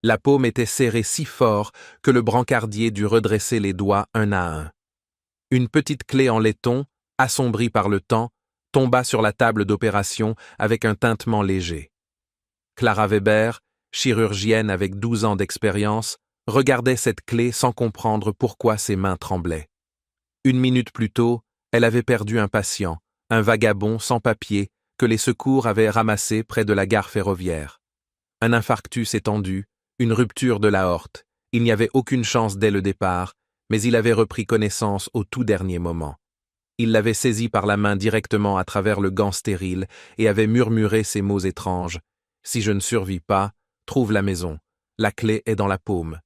La paume était serrée si fort que le brancardier dut redresser les doigts un à un. Une petite clé en laiton, assombrie par le temps, tomba sur la table d'opération avec un tintement léger. Clara Weber, chirurgienne avec 12 ans d'expérience, regardait cette clé sans comprendre pourquoi ses mains tremblaient. Une minute plus tôt, elle avait perdu un patient, un vagabond sans papier, que les secours avaient ramassé près de la gare ferroviaire. Un infarctus étendu, une rupture de l'aorte. Il n'y avait aucune chance dès le départ, mais il avait repris connaissance au tout dernier moment. Il l'avait saisi par la main directement à travers le gant stérile et avait murmuré ces mots étranges. « Si je ne survis pas, trouve la maison. La clé est dans la paume. »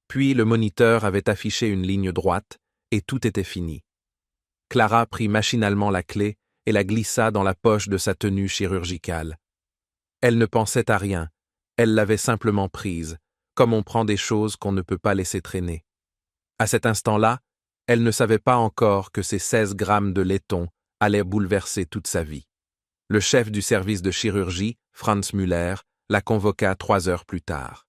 Puis le moniteur avait affiché une ligne droite et tout était fini. Clara prit machinalement la clé et la glissa dans la poche de sa tenue chirurgicale. Elle ne pensait à rien, elle l'avait simplement prise, comme on prend des choses qu'on ne peut pas laisser traîner. À cet instant-là, elle ne savait pas encore que ces 16 grammes de laiton allaient bouleverser toute sa vie. Le chef du service de chirurgie, Franz Müller, la convoqua 3 heures plus tard.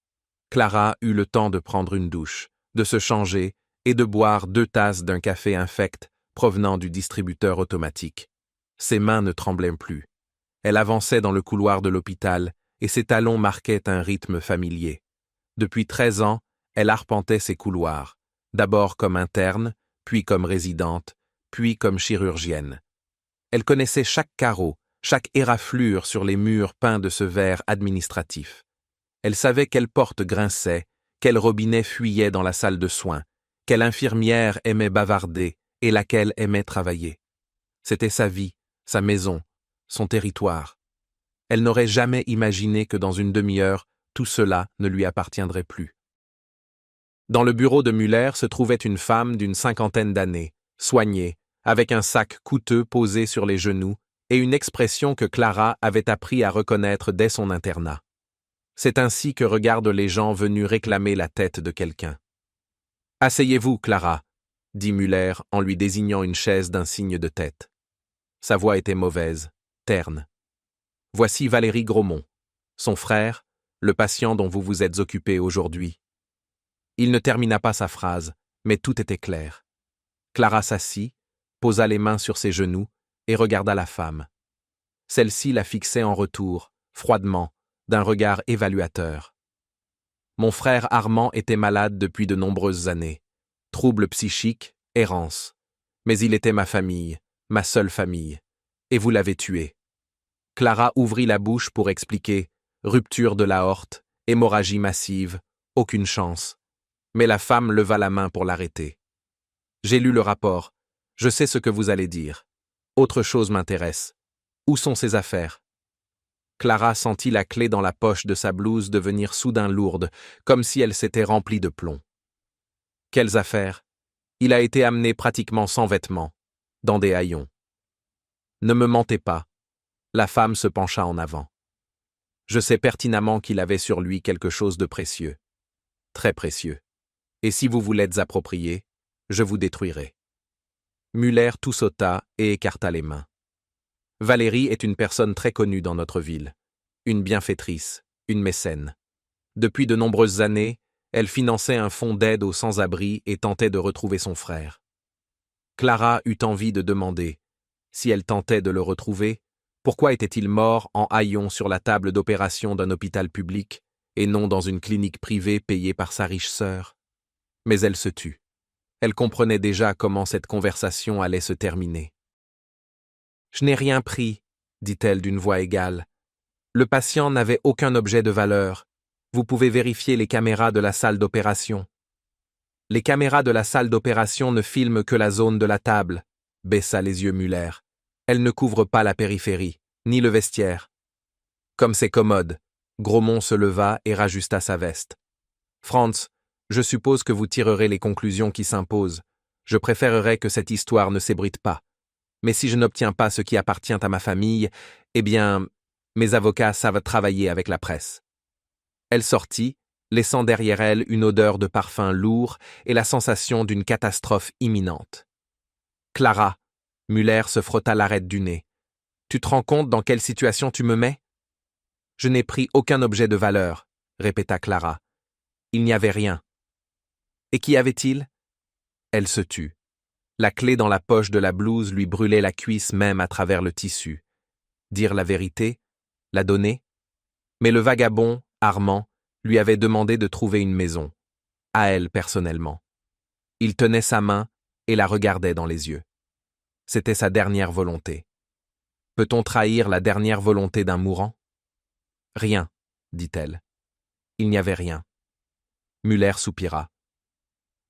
Clara eut le temps de prendre une douche, de se changer et de boire 2 tasses d'un café infect provenant du distributeur automatique. Ses mains ne tremblaient plus. Elle avançait dans le couloir de l'hôpital et ses talons marquaient un rythme familier. Depuis 13 ans, elle arpentait ces couloirs, d'abord comme interne, puis comme résidente, puis comme chirurgienne. Elle connaissait chaque carreau, chaque éraflure sur les murs peints de ce verre administratif. Elle savait quelle porte grinçait, quel robinet fuyait dans la salle de soins, quelle infirmière aimait bavarder et laquelle aimait travailler. C'était sa vie, sa maison, son territoire. Elle n'aurait jamais imaginé que dans une demi-heure, tout cela ne lui appartiendrait plus. Dans le bureau de Müller se trouvait une femme d'une 50aine d'années, soignée, avec un sac coûteux posé sur les genoux et une expression que Clara avait appris à reconnaître dès son internat. C'est ainsi que regardent les gens venus réclamer la tête de quelqu'un. « Asseyez-vous, Clara », dit Müller en lui désignant une chaise d'un signe de tête. Sa voix était mauvaise, terne. « Voici Valérie Grosmont, son frère, le patient dont vous vous êtes occupé aujourd'hui. » Il ne termina pas sa phrase, mais tout était clair. Clara s'assit, posa les mains sur ses genoux et regarda la femme. Celle-ci la fixait en retour, froidement, d'un regard évaluateur. Mon frère Armand était malade depuis de nombreuses années. Troubles psychiques, errance. Mais il était ma famille, ma seule famille. Et vous l'avez tué. Clara ouvrit la bouche pour expliquer rupture de l'aorte, hémorragie massive, aucune chance. Mais la femme leva la main pour l'arrêter. J'ai lu le rapport. Je sais ce que vous allez dire. Autre chose m'intéresse. Où sont ses affaires? Clara sentit la clé dans la poche de sa blouse devenir soudain lourde, comme si elle s'était remplie de plomb. Quelles affaires? Il a été amené pratiquement sans vêtements, dans des haillons. Ne me mentez pas. La femme se pencha en avant. Je sais pertinemment qu'il avait sur lui quelque chose de précieux. Très précieux. Et si vous vous l'êtes approprié, je vous détruirai. Müller tout sauta et écarta les mains. Valérie est une personne très connue dans notre ville. Une bienfaitrice, une mécène. Depuis de nombreuses années, elle finançait un fonds d'aide aux sans-abri et tentait de retrouver son frère. Clara eut envie de demander, si elle tentait de le retrouver, pourquoi était-il mort en haillons sur la table d'opération d'un hôpital public et non dans une clinique privée payée par sa riche sœur? Mais elle se tut. Elle comprenait déjà comment cette conversation allait se terminer. « Je n'ai rien pris, » dit-elle d'une voix égale. « Le patient n'avait aucun objet de valeur. Vous pouvez vérifier les caméras de la salle d'opération. » « Les caméras de la salle d'opération ne filment que la zone de la table, » baissa les yeux Müller. « Elles ne couvrent pas la périphérie, ni le vestiaire. » Comme c'est commode, Grosmont se leva et rajusta sa veste. « Franz, je suppose que vous tirerez les conclusions qui s'imposent. Je préférerais que cette histoire ne s'ébrite pas. Mais si je n'obtiens pas ce qui appartient à ma famille, eh bien, mes avocats savent travailler avec la presse. » Elle sortit, laissant derrière elle une odeur de parfum lourd et la sensation d'une catastrophe imminente. « Clara !» Müller se frotta l'arête du nez. « Tu te rends compte dans quelle situation tu me mets ?»« Je n'ai pris aucun objet de valeur, » répéta Clara. Il n'y avait rien. Et qu'y avait-il? Elle se tut. La clé dans la poche de la blouse lui brûlait la cuisse même à travers le tissu. Dire la vérité? La donner? Mais le vagabond, Armand, lui avait demandé de trouver une maison. À elle personnellement. Il tenait sa main et la regardait dans les yeux. C'était sa dernière volonté. Peut-on trahir la dernière volonté d'un mourant? Rien, dit-elle. Il n'y avait rien. Muller soupira.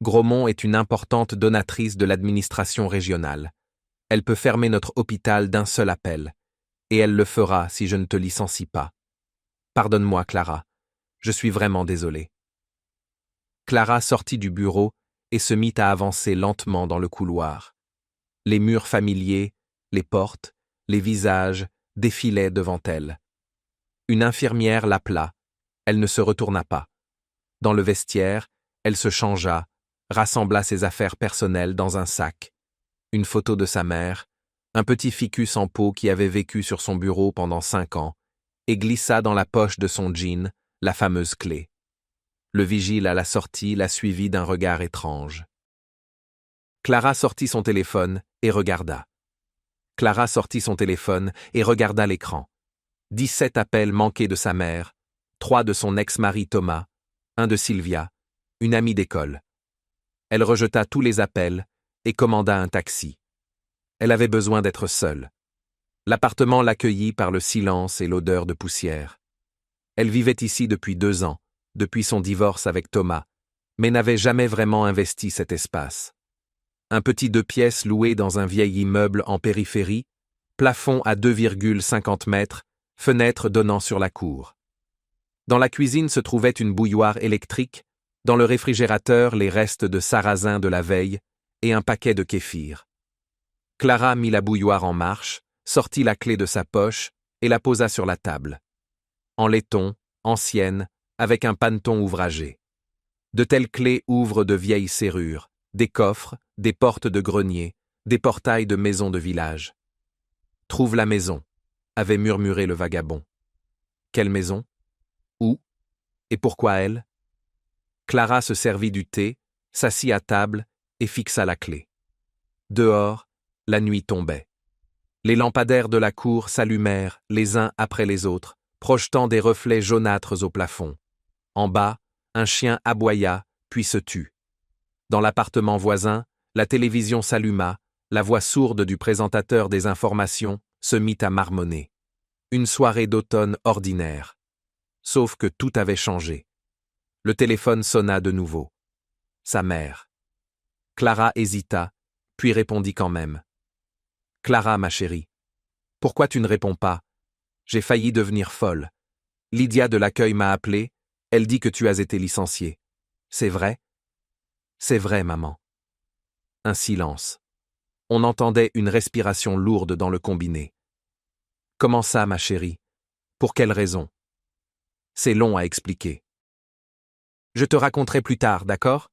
Grosmont est une importante donatrice de l'administration régionale. Elle peut fermer notre hôpital d'un seul appel. Et elle le fera si je ne te licencie pas. Pardonne-moi, Clara. Je suis vraiment désolé. Clara sortit du bureau et se mit à avancer lentement dans le couloir. Les murs familiers, les portes, les visages défilaient devant elle. Une infirmière l'appela. Elle ne se retourna pas. Dans le vestiaire, elle se changea, rassembla ses affaires personnelles dans un sac. Une photo de sa mère, un petit ficus en peau qui avait vécu sur son bureau pendant 5 ans, et glissa dans la poche de son jean la fameuse clé. Le vigile à la sortie la suivit d'un regard étrange. Clara sortit son téléphone et regarda. Clara sortit son téléphone et regarda l'écran. 17 appels manqués de sa mère, 3 de son ex-mari Thomas, un de Sylvia, une amie d'école. Elle rejeta tous les appels et commanda un taxi. Elle avait besoin d'être seule. L'appartement l'accueillit par le silence et l'odeur de poussière. Elle vivait ici depuis 2 ans, depuis son divorce avec Thomas, mais n'avait jamais vraiment investi cet espace. Un petit 2 pièces loué dans un vieil immeuble en périphérie, plafond à 2,50 mètres, fenêtre donnant sur la cour. Dans la cuisine se trouvait une bouilloire électrique, dans le réfrigérateur les restes de sarrasin de la veille et un paquet de kéfir. Clara mit la bouilloire en marche, sortit la clé de sa poche et la posa sur la table. En laiton, ancienne, avec un paneton ouvragé. De telles clés ouvrent de vieilles serrures, des coffres, des portes de grenier, des portails de maisons de village. « Trouve la maison », avait murmuré le vagabond. Quelle maison? Où? Et pourquoi elle? Clara se servit du thé, s'assit à table et fixa la clé. Dehors, la nuit tombait. Les lampadaires de la cour s'allumèrent les uns après les autres, projetant des reflets jaunâtres au plafond. En bas, un chien aboya, puis se tut. Dans l'appartement voisin, la télévision s'alluma, la voix sourde du présentateur des informations se mit à marmonner. Une soirée d'automne ordinaire. Sauf que tout avait changé. Le téléphone sonna de nouveau. Sa mère. Clara hésita, puis répondit quand même. « Clara, ma chérie, pourquoi tu ne réponds pas? J'ai failli devenir folle. Lydia de l'accueil m'a appelé, elle dit que tu as été licenciée. C'est vrai? C'est vrai, maman. » Un silence. On entendait une respiration lourde dans le combiné. « Comment ça, ma chérie? Pour quelle raison? » C'est long à expliquer. Je te raconterai plus tard, d'accord?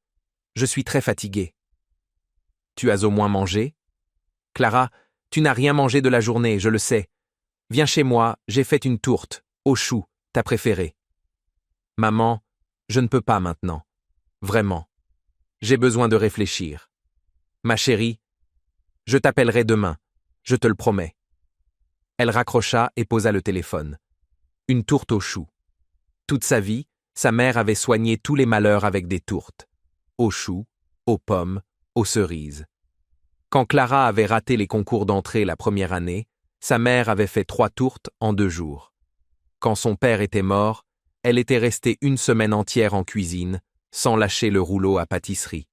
Je suis très fatiguée. Tu as au moins mangé? Clara, tu n'as rien mangé de la journée, je le sais. Viens chez moi, j'ai fait une tourte, au chou, ta préférée. Maman, je ne peux pas maintenant. Vraiment. J'ai besoin de réfléchir. Ma chérie, je t'appellerai demain, je te le promets. Elle raccrocha et posa le téléphone. Une tourte au chou. Toute sa vie, sa mère avait soigné tous les malheurs avec des tourtes. Aux choux, aux pommes, aux cerises. Quand Clara avait raté les concours d'entrée la première année, sa mère avait fait 3 tourtes en 2 jours. Quand son père était mort, elle était restée 1 semaine entière en cuisine, sans lâcher le rouleau à pâtisserie.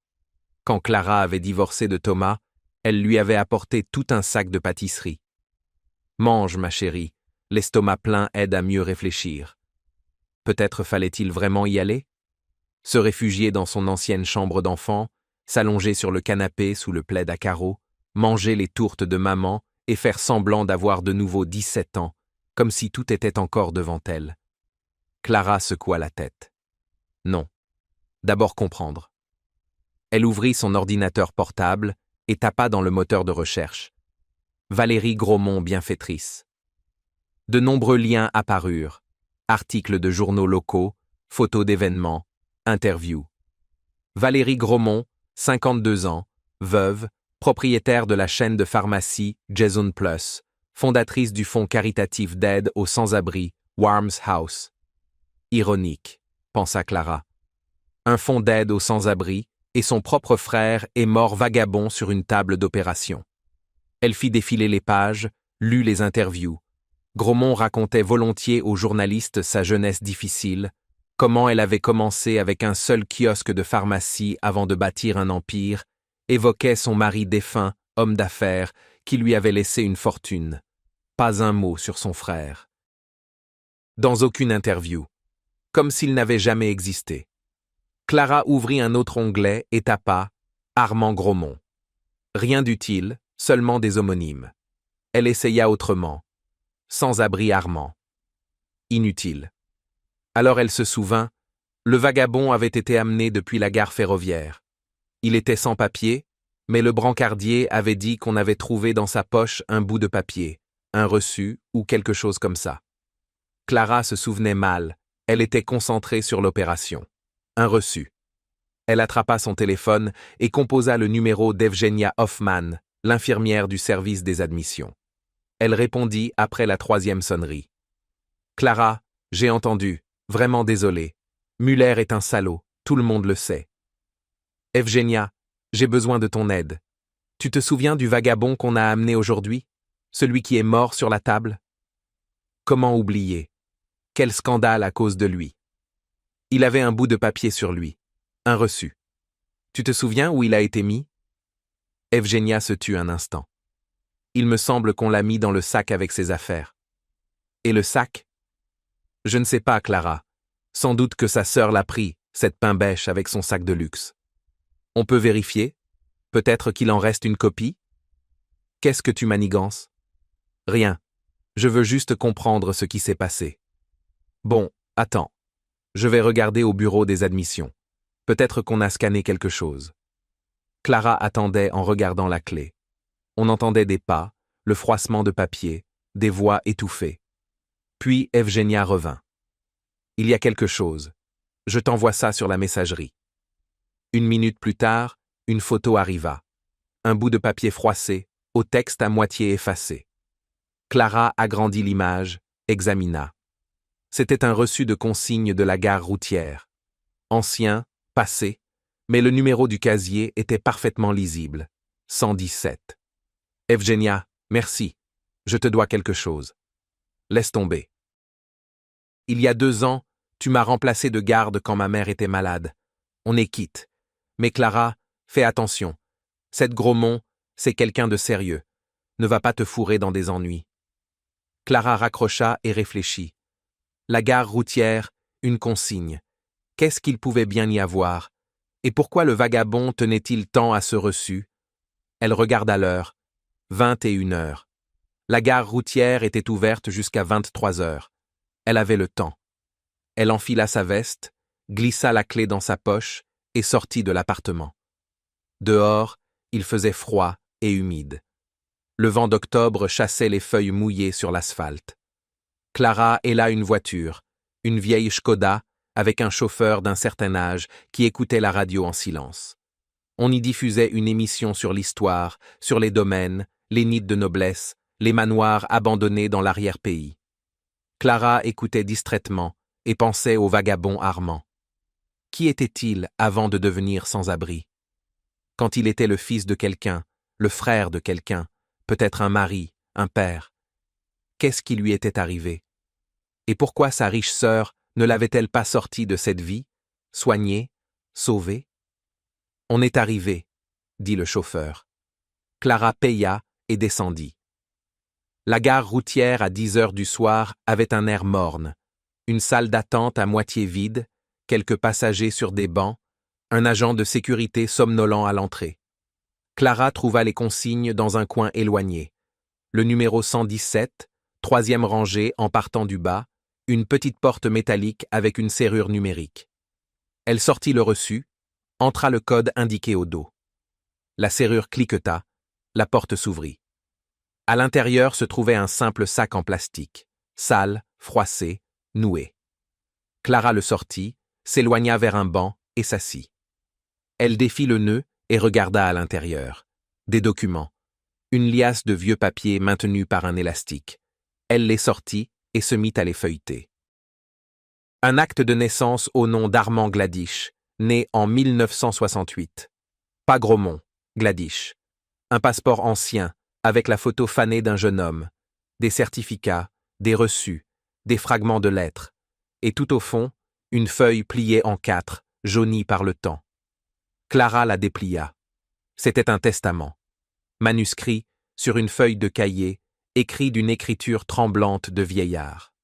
Quand Clara avait divorcé de Thomas, elle lui avait apporté tout un sac de pâtisserie. Mange, ma chérie, l'estomac plein aide à mieux réfléchir. Peut-être fallait-il vraiment y aller? Se réfugier dans son ancienne chambre d'enfant, s'allonger sur le canapé sous le plaid à carreaux, manger les tourtes de maman et faire semblant d'avoir de nouveau 17 ans, comme si tout était encore devant elle. Clara secoua la tête. Non. D'abord comprendre. Elle ouvrit son ordinateur portable et tapa dans le moteur de recherche. Valérie Grosmont bienfaitrice. De nombreux liens apparurent. Articles de journaux locaux, photos d'événements, Interview. Valérie Grosmont, 52 ans, veuve, propriétaire de la chaîne de pharmacie Jason Plus, fondatrice du fonds caritatif d'aide aux sans-abri Warms House. Ironique, pensa Clara. Un fonds d'aide aux sans-abri, et son propre frère est mort vagabond sur une table d'opération. Elle fit défiler les pages, lut les interviews. Grosmont racontait volontiers aux journalistes sa jeunesse difficile, comment elle avait commencé avec un seul kiosque de pharmacie avant de bâtir un empire, évoquait son mari défunt, homme d'affaires, qui lui avait laissé une fortune. Pas un mot sur son frère. Dans aucune interview. Comme s'il n'avait jamais existé. Clara ouvrit un autre onglet et tapa « Armand Grosmont ». Rien d'utile, seulement des homonymes. Elle essaya autrement. Sans-abri Armand. Inutile. Alors elle se souvint, le vagabond avait été amené depuis la gare ferroviaire. Il était sans papier, mais le brancardier avait dit qu'on avait trouvé dans sa poche un bout de papier, un reçu ou quelque chose comme ça. Clara se souvenait mal, elle était concentrée sur l'opération. Un reçu. Elle attrapa son téléphone et composa le numéro d'Evgenia Hoffman, l'infirmière du service des admissions. Elle répondit après la 3e sonnerie. « Clara, j'ai entendu, vraiment désolé. Muller est un salaud, tout le monde le sait. Evgenia, j'ai besoin de ton aide. Tu te souviens du vagabond qu'on a amené aujourd'hui? Celui qui est mort sur la table? Comment oublier? Quel scandale à cause de lui. Il avait un bout de papier sur lui. Un reçu. Tu te souviens où il a été mis? » Evgenia se tut un instant. Il me semble qu'on l'a mis dans le sac avec ses affaires. Et le sac? Je ne sais pas, Clara. Sans doute que sa sœur l'a pris, cette pain-bêche avec son sac de luxe. On peut vérifier? Peut-être qu'il en reste une copie? Qu'est-ce que tu manigances? Rien. Je veux juste comprendre ce qui s'est passé. Bon, attends. Je vais regarder au bureau des admissions. Peut-être qu'on a scanné quelque chose. Clara attendait en regardant la clé. On entendait des pas, le froissement de papier, des voix étouffées. Puis Evgenia revint. « Il y a quelque chose. Je t'envoie ça sur la messagerie. » 1 minute plus tard, une photo arriva. Un bout de papier froissé, au texte à moitié effacé. Clara agrandit l'image, examina. C'était un reçu de consigne de la gare routière. Ancien, passé, mais le numéro du casier était parfaitement lisible. 117. « Evgenia, merci. Je te dois quelque chose. Laisse tomber. Il y a 2 ans, tu m'as remplacé de garde quand ma mère était malade. On est quitte. Mais Clara, fais attention. Cette Grosmont, c'est quelqu'un de sérieux. Ne va pas te fourrer dans des ennuis. » Clara raccrocha et réfléchit. La gare routière, une consigne. Qu'est-ce qu'il pouvait bien y avoir? Et pourquoi le vagabond tenait-il tant à ce reçu? Elle regarda l'heure. 21 heures. La gare routière était ouverte jusqu'à 23 heures. Elle avait le temps. Elle enfila sa veste, glissa la clé dans sa poche et sortit de l'appartement. Dehors, il faisait froid et humide. Le vent d'octobre chassait les feuilles mouillées sur l'asphalte. Clara héla une voiture, une vieille Škoda, avec un chauffeur d'un certain âge qui écoutait la radio en silence. On y diffusait une émission sur l'histoire, sur les domaines, les nids de noblesse, les manoirs abandonnés dans l'arrière-pays. Clara écoutait distraitement et pensait au vagabond Armand. Qui était-il avant de devenir sans-abri? Quand il était le fils de quelqu'un, le frère de quelqu'un, peut-être un mari, un père. Qu'est-ce qui lui était arrivé? Et pourquoi sa riche sœur ne l'avait-elle pas sorti de cette vie, soignée, sauvée? « On est arrivé, » dit le chauffeur. Clara paya et descendit. La gare routière à 10 heures du soir avait un air morne. Une salle d'attente à moitié vide, quelques passagers sur des bancs, un agent de sécurité somnolent à l'entrée. Clara trouva les consignes dans un coin éloigné. Le numéro 117, 3e rangée en partant du bas, une petite porte métallique avec une serrure numérique. Elle sortit le reçu, entra le code indiqué au dos. La serrure cliqueta, la porte s'ouvrit. À l'intérieur se trouvait un simple sac en plastique, sale, froissé, noué. Clara le sortit, s'éloigna vers un banc et s'assit. Elle défit le nœud et regarda à l'intérieur. Des documents. Une liasse de vieux papiers maintenus par un élastique. Elle les sortit et se mit à les feuilleter. Un acte de naissance au nom d'Armand Gladish, né en 1968. Pas-Grosmont, Gladish. Un passeport ancien, avec la photo fanée d'un jeune homme. Des certificats, des reçus, des fragments de lettres. Et tout au fond, une feuille pliée en 4, jaunie par le temps. Clara la déplia. C'était un testament. Manuscrit, sur une feuille de cahier, écrit d'une écriture tremblante de vieillard.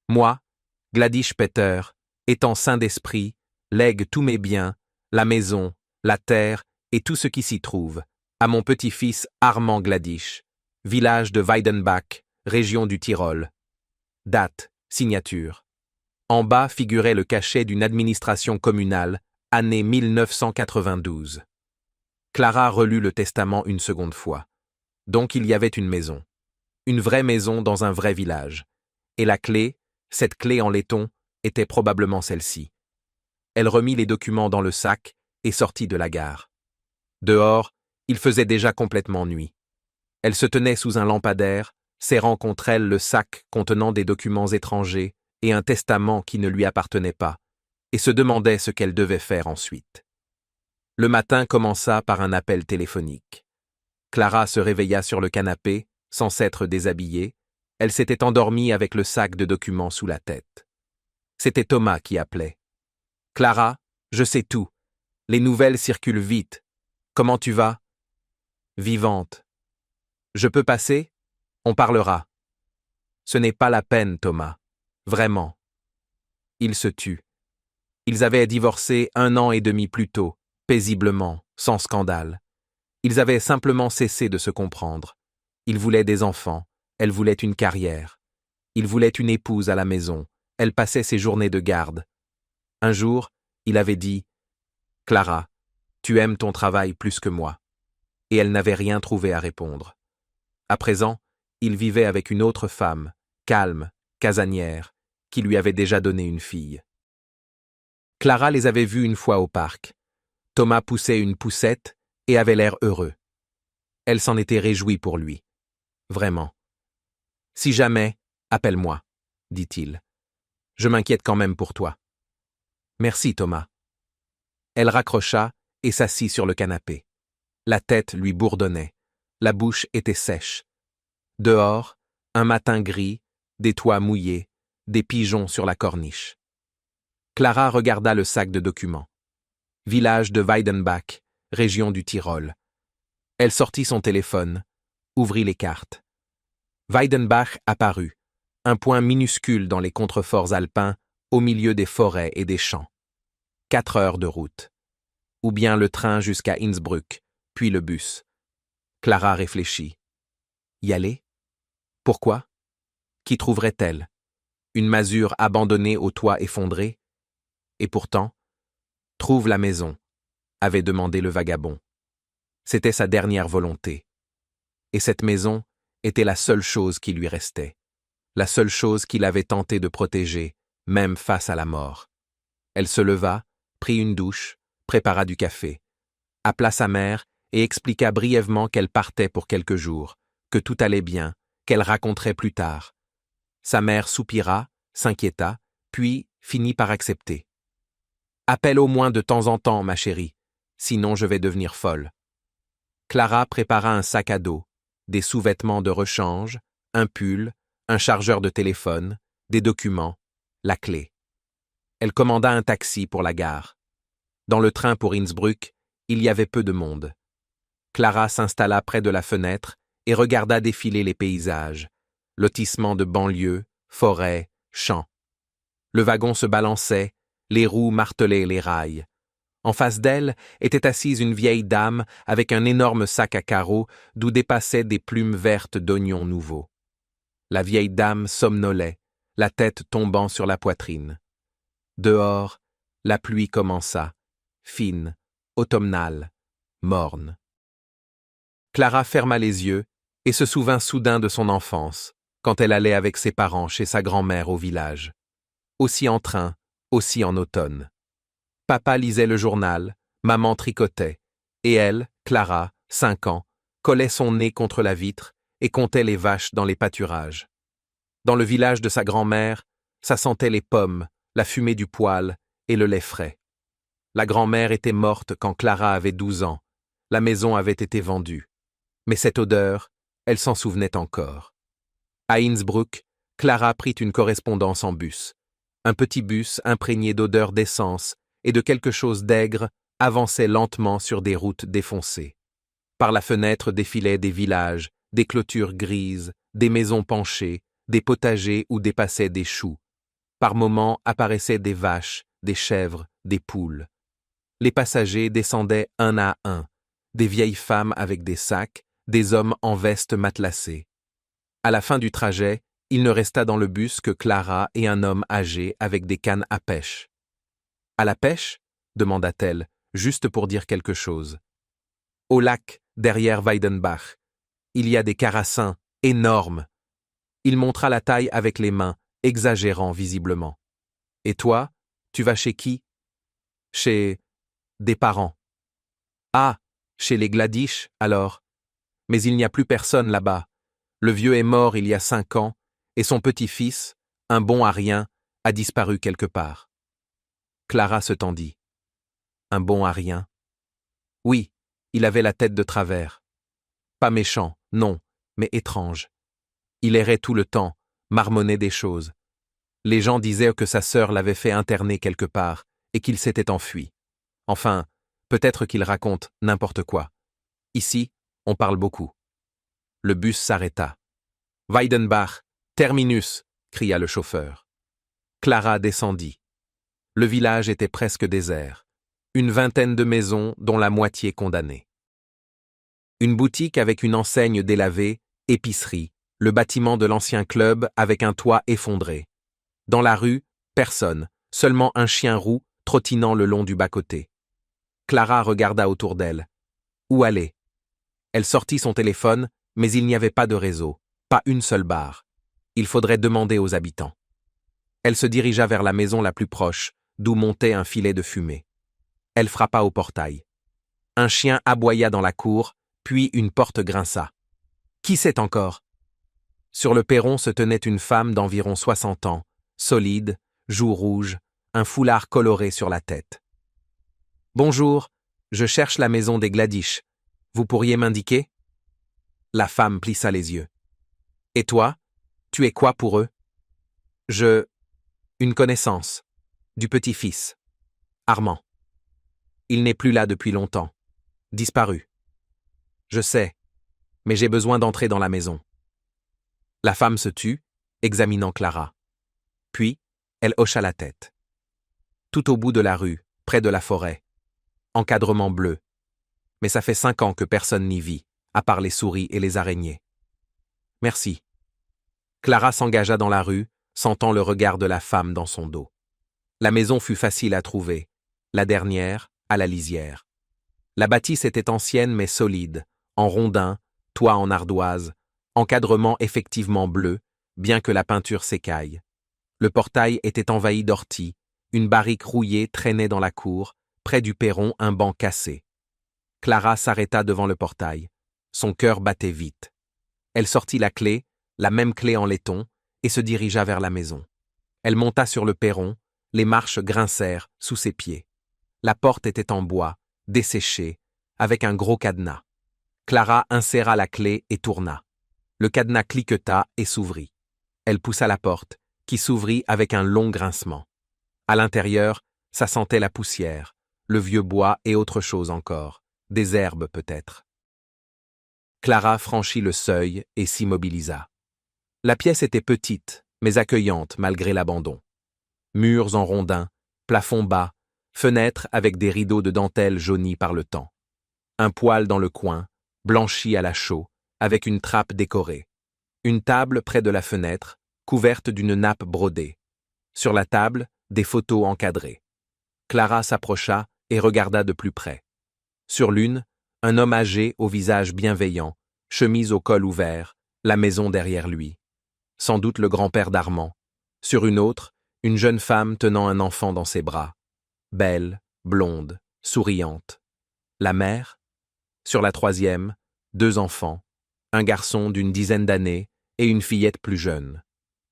Moi, Gladish Peter, étant saint d'esprit, lègue tous mes biens, la maison, la terre et tout ce qui s'y trouve, à mon petit-fils Armand Gladish, village de Weidenbach, région du Tyrol. Date, signature. En bas figurait le cachet d'une administration communale, année 1992. Clara relut le testament une seconde fois. Donc il y avait une maison. Une vraie maison dans un vrai village. Et la clé, cette clé en laiton, était probablement celle-ci. Elle remit les documents dans le sac et sortit de la gare. Dehors, il faisait déjà complètement nuit. Elle se tenait sous un lampadaire, serrant contre elle le sac contenant des documents étrangers et un testament qui ne lui appartenait pas, et se demandait ce qu'elle devait faire ensuite. Le matin commença par un appel téléphonique. Clara se réveilla sur le canapé, sans s'être déshabillée. Elle s'était endormie avec le sac de documents sous la tête. C'était Thomas qui appelait. « Clara, je sais tout. Les nouvelles circulent vite. Comment tu vas ? » « Vivante. »« Je peux passer ? On parlera. »« Ce n'est pas la peine, Thomas. Vraiment. » Il se tut. Ils avaient divorcé 1 an et demi plus tôt, paisiblement, sans scandale. Ils avaient simplement cessé de se comprendre. Il voulait des enfants, elle voulait une carrière. Il voulait une épouse à la maison, elle passait ses journées de garde. Un jour, il avait dit « Clara, tu aimes ton travail plus que moi. » Et elle n'avait rien trouvé à répondre. À présent, il vivait avec une autre femme, calme, casanière, qui lui avait déjà donné une fille. Clara les avait vus une fois au parc. Thomas poussait une poussette et avait l'air heureux. Elle s'en était réjouie pour lui. Vraiment. « Si jamais, appelle-moi, » dit-il. « Je m'inquiète quand même pour toi. »« Merci, Thomas. » Elle raccrocha et s'assit sur le canapé. La tête lui bourdonnait. La bouche était sèche. Dehors, un matin gris, des toits mouillés, des pigeons sur la corniche. Clara regarda le sac de documents. Village de Weidenbach, région du Tyrol. Elle sortit son téléphone, ouvrit les cartes. Weidenbach apparut, un point minuscule dans les contreforts alpins, au milieu des forêts et des champs. 4 heures de route. Ou bien le train jusqu'à Innsbruck, puis le bus. Clara réfléchit. Y aller ? Pourquoi ? Qu'y trouverait-elle ? Une masure abandonnée au toit effondré ? Et pourtant, trouve la maison, avait demandé le vagabond. C'était sa dernière volonté. Et cette maison était la seule chose qui lui restait, la seule chose qu'il avait tenté de protéger, même face à la mort. Elle se leva, prit une douche, prépara du café, appela sa mère et expliqua brièvement qu'elle partait pour quelques jours, que tout allait bien, qu'elle raconterait plus tard. Sa mère soupira, s'inquiéta, puis finit par accepter. « Appelle au moins de temps en temps, ma chérie, sinon je vais devenir folle. » Clara prépara un sac à dos, des sous-vêtements de rechange, un pull, un chargeur de téléphone, des documents, la clé. Elle commanda un taxi pour la gare. Dans le train pour Innsbruck, il y avait peu de monde. Clara s'installa près de la fenêtre et regarda défiler les paysages, lotissements de banlieue, forêts, champs. Le wagon se balançait, les roues martelaient les rails. En face d'elle était assise une vieille dame avec un énorme sac à carreaux d'où dépassaient des plumes vertes d'oignons nouveaux. La vieille dame somnolait, la tête tombant sur la poitrine. Dehors, la pluie commença, fine, automnale, morne. Clara ferma les yeux et se souvint soudain de son enfance, quand elle allait avec ses parents chez sa grand-mère au village. Aussi en train, aussi en automne. Papa lisait le journal, maman tricotait, et elle, Clara, 5 ans, collait son nez contre la vitre et comptait les vaches dans les pâturages. Dans le village de sa grand-mère, ça sentait les pommes, la fumée du poêle et le lait frais. La grand-mère était morte quand Clara avait 12 ans. La maison avait été vendue. Mais cette odeur, elle s'en souvenait encore. À Innsbruck, Clara prit une correspondance en bus. Un petit bus imprégné d'odeur d'essence et de quelque chose d'aigre avançait lentement sur des routes défoncées. Par la fenêtre défilaient des villages, des clôtures grises, des maisons penchées, des potagers où dépassaient des choux. Par moments apparaissaient des vaches, des chèvres, des poules. Les passagers descendaient un à un, des vieilles femmes avec des sacs, des hommes en vestes matelassées. À la fin du trajet, il ne resta dans le bus que Clara et un homme âgé avec des cannes à pêche. « À la pêche » demanda-t-elle, juste pour dire quelque chose. « Au lac, derrière Weidenbach. Il y a des carassins énormes. » Il montra la taille avec les mains, exagérant visiblement. « Et toi, tu vas chez qui ?»« Chez des parents. »« Ah, chez les Gladish, alors. Mais il n'y a plus personne là-bas. Le vieux est mort il y a 5 ans, et son petit-fils, un bon à rien, a disparu quelque part. » Clara se tendit. « Un bon à rien ?» Oui, il avait la tête de travers. Pas méchant, non, mais étrange. Il errait tout le temps, marmonnait des choses. Les gens disaient que sa sœur l'avait fait interner quelque part, et qu'il s'était enfui. Enfin, peut-être qu'il raconte n'importe quoi. Ici, on parle beaucoup. Le bus s'arrêta. « Weidenbach, terminus !» cria le chauffeur. Clara descendit. Le village était presque désert. Une vingtaine de maisons, dont la moitié condamnées. Une boutique avec une enseigne délavée, épicerie, le bâtiment de l'ancien club avec un toit effondré. Dans la rue, personne, seulement un chien roux trottinant le long du bas-côté. Clara regarda autour d'elle. Où aller? Elle sortit son téléphone, mais il n'y avait pas de réseau, pas une seule barre. Il faudrait demander aux habitants. Elle se dirigea vers la maison la plus proche, d'où montait un filet de fumée. Elle frappa au portail. Un chien aboya dans la cour, puis une porte grinça. Qui c'est encore? Sur le perron se tenait une femme d'environ 60 ans, solide, joues rouges, un foulard coloré sur la tête. « Bonjour, je cherche la maison des Gladish. Vous pourriez m'indiquer » La femme plissa les yeux. « Et toi, tu es quoi pour eux » Une connaissance. Du petit-fils. Armand. Il n'est plus là depuis longtemps. Disparu. Je sais, mais j'ai besoin d'entrer dans la maison. La femme se tut, examinant Clara. Puis, elle hocha la tête. Tout au bout de la rue, près de la forêt. Encadrement bleu. Mais ça fait 5 ans que personne n'y vit, à part les souris et les araignées. Merci. Clara s'engagea dans la rue, sentant le regard de la femme dans son dos. La maison fut facile à trouver. La dernière, à la lisière. La bâtisse était ancienne mais solide, en rondin, toit en ardoise, encadrement effectivement bleu, bien que la peinture s'écaille. Le portail était envahi d'orties, une barrique rouillée traînait dans la cour, près du perron un banc cassé. Clara s'arrêta devant le portail. Son cœur battait vite. Elle sortit la clé, la même clé en laiton, et se dirigea vers la maison. Elle monta sur le perron, les marches grincèrent sous ses pieds. La porte était en bois, desséchée, avec un gros cadenas. Clara inséra la clé et tourna. Le cadenas cliqueta et s'ouvrit. Elle poussa la porte, qui s'ouvrit avec un long grincement. À l'intérieur, ça sentait la poussière, le vieux bois et autre chose encore, des herbes peut-être. Clara franchit le seuil et s'immobilisa. La pièce était petite, mais accueillante malgré l'abandon. Murs en rondins, plafond bas, fenêtres avec des rideaux de dentelle jaunis par le temps. Un poêle dans le coin, blanchi à la chaux, avec une trappe décorée. Une table près de la fenêtre, couverte d'une nappe brodée. Sur la table, des photos encadrées. Clara s'approcha et regarda de plus près. Sur l'une, un homme âgé au visage bienveillant, chemise au col ouvert, la maison derrière lui. Sans doute le grand-père d'Armand. Sur une autre, une jeune femme tenant un enfant dans ses bras. Belle, blonde, souriante. La mère? Sur la troisième, 2 enfants, un garçon d'une dizaine d'années et une fillette plus jeune.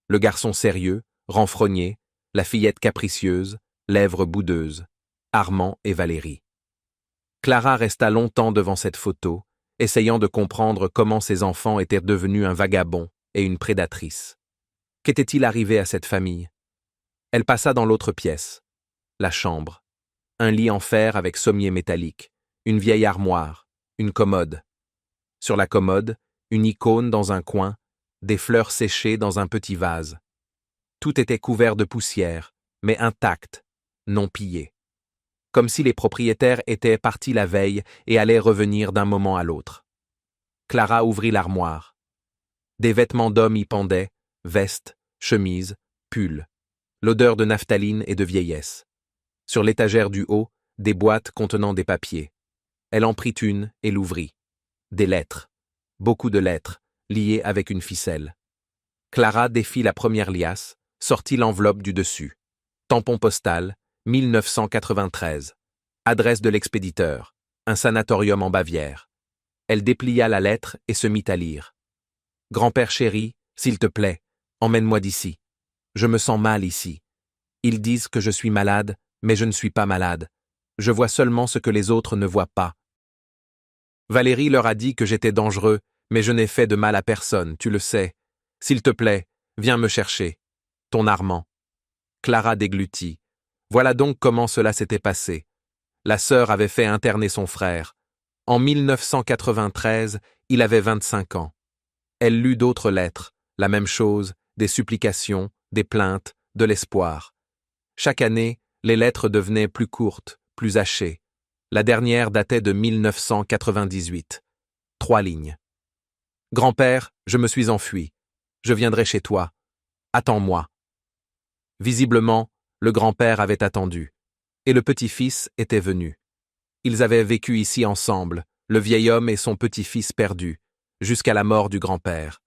Le garçon sérieux, renfrogné, la fillette capricieuse, lèvres boudeuses. Armand et Valérie. Clara resta longtemps devant cette photo, essayant de comprendre comment ses enfants étaient devenus un vagabond et une prédatrice. Qu'était-il arrivé à cette famille? Elle passa dans l'autre pièce. La chambre. Un lit en fer avec sommier métallique, une vieille armoire, une commode. Sur la commode, une icône dans un coin, des fleurs séchées dans un petit vase. Tout était couvert de poussière, mais intact, non pillé. Comme si les propriétaires étaient partis la veille et allaient revenir d'un moment à l'autre. Clara ouvrit l'armoire. Des vêtements d'hommes y pendaient, vestes, chemises, pulls. L'odeur de naphtaline et de vieillesse. Sur l'étagère du haut, des boîtes contenant des papiers. Elle en prit une et l'ouvrit. Des lettres. Beaucoup de lettres, liées avec une ficelle. Clara défit la première liasse, sortit l'enveloppe du dessus. Tampon postal, 1993. Adresse de l'expéditeur, un sanatorium en Bavière. Elle déplia la lettre et se mit à lire. « Grand-père chéri, s'il te plaît, emmène-moi d'ici. Je me sens mal ici. Ils disent que je suis malade, mais je ne suis pas malade. Je vois seulement ce que les autres ne voient pas. Valérie leur a dit que j'étais dangereux, mais je n'ai fait de mal à personne, tu le sais. S'il te plaît, viens me chercher. Ton Armand. » Clara déglutit. Voilà donc comment cela s'était passé. La sœur avait fait interner son frère. En 1993, il avait 25 ans. Elle lut d'autres lettres, la même chose, des supplications, des plaintes, de l'espoir. Chaque année, les lettres devenaient plus courtes, plus hachées. La dernière datait de 1998. 3 lignes. « Grand-père, je me suis enfui. Je viendrai chez toi. Attends-moi. » Visiblement, le grand-père avait attendu. Et le petit-fils était venu. Ils avaient vécu ici ensemble, le vieil homme et son petit-fils perdu, jusqu'à la mort du grand-père.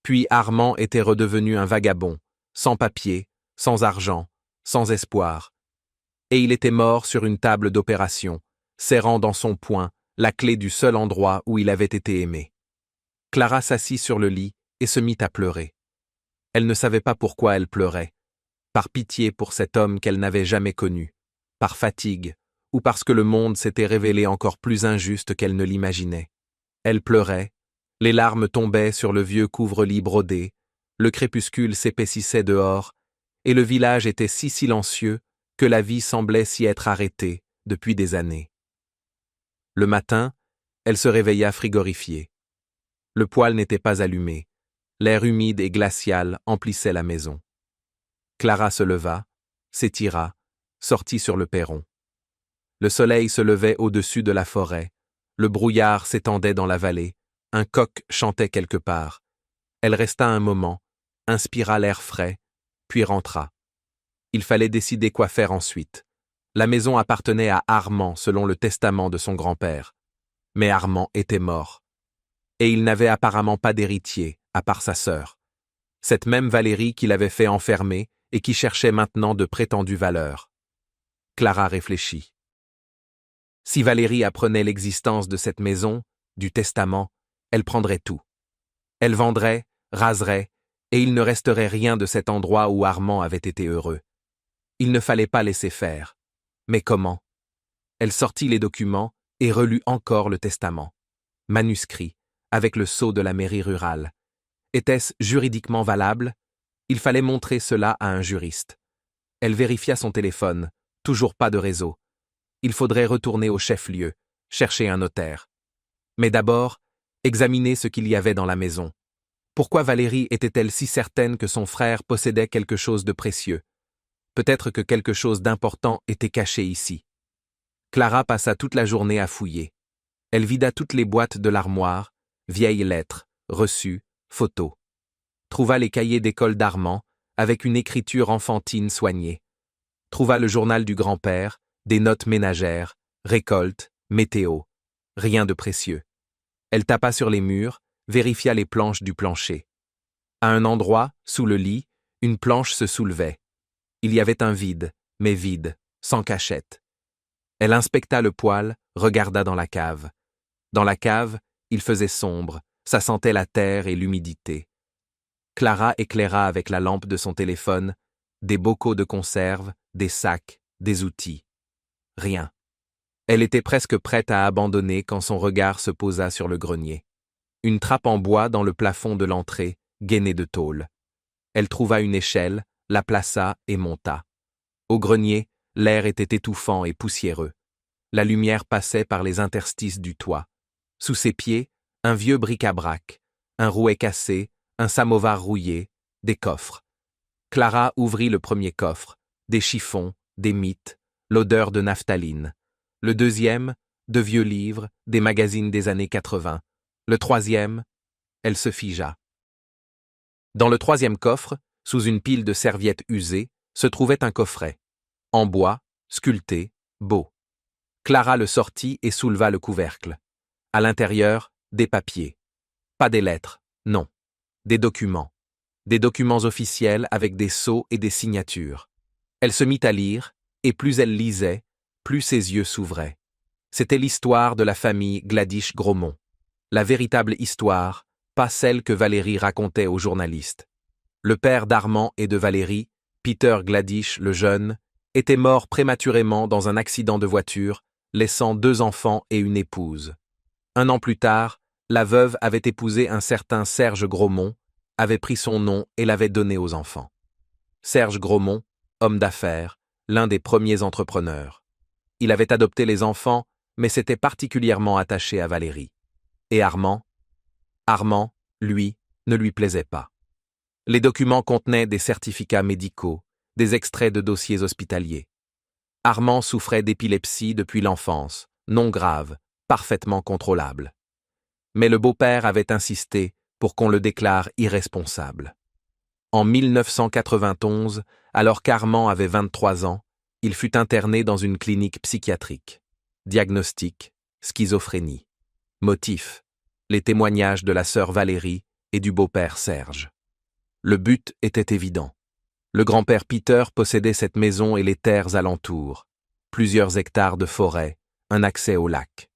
Puis Armand était redevenu un vagabond, sans papier, sans argent, sans espoir. Et il était mort sur une table d'opération, serrant dans son poing la clé du seul endroit où il avait été aimé. Clara s'assit sur le lit et se mit à pleurer. Elle ne savait pas pourquoi elle pleurait. Par pitié pour cet homme qu'elle n'avait jamais connu, par fatigue, ou parce que le monde s'était révélé encore plus injuste qu'elle ne l'imaginait. Elle pleurait, les larmes tombaient sur le vieux couvre-lit brodé, le crépuscule s'épaississait dehors, et le village était si silencieux que la vie semblait s'y être arrêtée depuis des années. Le matin, elle se réveilla frigorifiée. Le poêle n'était pas allumé, l'air humide et glacial emplissait la maison. Clara se leva, s'étira, sortit sur le perron. Le soleil se levait au-dessus de la forêt, le brouillard s'étendait dans la vallée, un coq chantait quelque part. Elle resta un moment, inspira l'air frais, puis rentra. Il fallait décider quoi faire ensuite. La maison appartenait à Armand selon le testament de son grand-père. Mais Armand était mort. Et il n'avait apparemment pas d'héritier, à part sa sœur. Cette même Valérie qui l'avait fait enfermer et qui cherchait maintenant de prétendues valeurs. Clara réfléchit. Si Valérie apprenait l'existence de cette maison, du testament, elle prendrait tout. Elle vendrait, raserait, et il ne resterait rien de cet endroit où Armand avait été heureux. Il ne fallait pas laisser faire. Mais comment? Elle sortit les documents et relut encore le testament. Manuscrit, avec le sceau de la mairie rurale. Était-ce juridiquement valable? Il fallait montrer cela à un juriste. Elle vérifia son téléphone, toujours pas de réseau. Il faudrait retourner au chef-lieu, chercher un notaire. Mais d'abord, examiner ce qu'il y avait dans la maison. Pourquoi Valérie était-elle si certaine que son frère possédait quelque chose de précieux? Peut-être que quelque chose d'important était caché ici. Clara passa toute la journée à fouiller. Elle vida toutes les boîtes de l'armoire, vieilles lettres, reçus, photos. Trouva les cahiers d'école d'Armand, avec une écriture enfantine soignée. Trouva le journal du grand-père, des notes ménagères, récoltes, météo. Rien de précieux. Elle tapa sur les murs, vérifia les planches du plancher. À un endroit, sous le lit, une planche se soulevait. Il y avait un vide, mais vide, sans cachette. Elle inspecta le poêle, regarda dans la cave. Dans la cave, il faisait sombre, ça sentait la terre et l'humidité. Clara éclaira avec la lampe de son téléphone des bocaux de conserve, des sacs, des outils. Rien. Elle était presque prête à abandonner quand son regard se posa sur le grenier. Une trappe en bois dans le plafond de l'entrée, gainée de tôle. Elle trouva une échelle, la plaça et monta. Au grenier, l'air était étouffant et poussiéreux. La lumière passait par les interstices du toit. Sous ses pieds, un vieux bric-à-brac, un rouet cassé, un samovar rouillé, des coffres. Clara ouvrit le premier coffre, des chiffons, des mites, l'odeur de naphtaline. Le deuxième, de vieux livres, des magazines des années 80. Le troisième, elle se figea. Dans le troisième coffre, sous une pile de serviettes usées, se trouvait un coffret. En bois, sculpté, beau. Clara le sortit et souleva le couvercle. À l'intérieur, des papiers. Pas des lettres, non. Des documents. Des documents officiels avec des sceaux et des signatures. Elle se mit à lire, et plus elle lisait, plus ses yeux s'ouvraient. C'était l'histoire de la famille Gladish-Gromont. La véritable histoire, pas celle que Valérie racontait aux journalistes. Le père d'Armand et de Valérie, Peter Gladish le jeune, était mort prématurément dans un accident de voiture, laissant 2 enfants et une épouse. 1 an plus tard, la veuve avait épousé un certain Serge Gromont, avait pris son nom et l'avait donné aux enfants. Serge Gromont, homme d'affaires, l'un des premiers entrepreneurs. Il avait adopté les enfants, mais s'était particulièrement attaché à Valérie. Et Armand, lui, ne lui plaisait pas. Les documents contenaient des certificats médicaux, des extraits de dossiers hospitaliers. Armand souffrait d'épilepsie depuis l'enfance, non grave, parfaitement contrôlable. Mais le beau-père avait insisté pour qu'on le déclare irresponsable. En 1991, alors qu'Armand avait 23 ans, il fut interné dans une clinique psychiatrique. Diagnostic, schizophrénie. Motif, les témoignages de la sœur Valérie et du beau-père Serge. Le but était évident. Le grand-père Peter possédait cette maison et les terres alentours, plusieurs hectares de forêt, un accès au lac.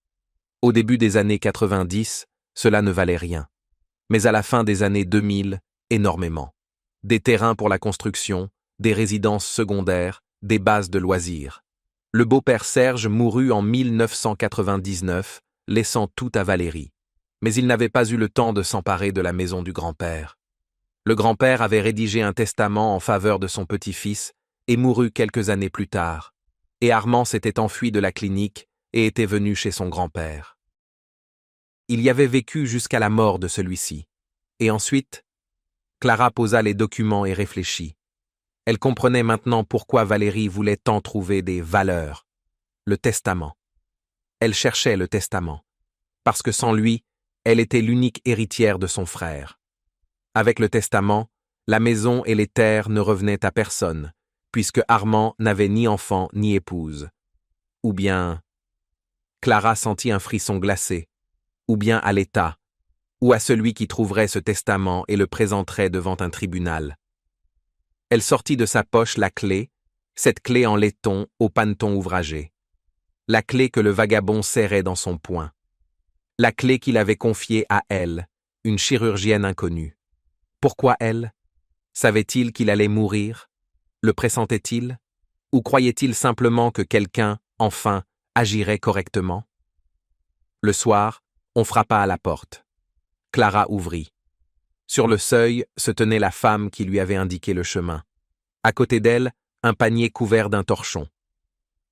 Au début des années 90, cela ne valait rien. Mais à la fin des années 2000, énormément. Des terrains pour la construction, des résidences secondaires, des bases de loisirs. Le beau-père Serge mourut en 1999, laissant tout à Valérie. Mais il n'avait pas eu le temps de s'emparer de la maison du grand-père. Le grand-père avait rédigé un testament en faveur de son petit-fils et mourut quelques années plus tard. Et Armand s'était enfui de la clinique et était venu chez son grand-père. Il y avait vécu jusqu'à la mort de celui-ci. Et ensuite, Clara posa les documents et réfléchit. Elle comprenait maintenant pourquoi Valérie voulait tant trouver des valeurs. Le testament. Elle cherchait le testament. Parce que sans lui, elle était l'unique héritière de son frère. Avec le testament, la maison et les terres ne revenaient à personne, puisque Armand n'avait ni enfant ni épouse. Ou bien... Clara sentit un frisson glacé. Ou bien à l'État, ou à celui qui trouverait ce testament et le présenterait devant un tribunal. Elle sortit de sa poche la clé, cette clé en laiton au paneton ouvragé. La clé que le vagabond serrait dans son poing. La clé qu'il avait confiée à elle, une chirurgienne inconnue. Pourquoi elle? Savait-il qu'il allait mourir? Le pressentait-il? Ou croyait-il simplement que quelqu'un, enfin, agirait correctement? Le soir, on frappa à la porte. Clara ouvrit. Sur le seuil se tenait la femme qui lui avait indiqué le chemin. À côté d'elle, un panier couvert d'un torchon.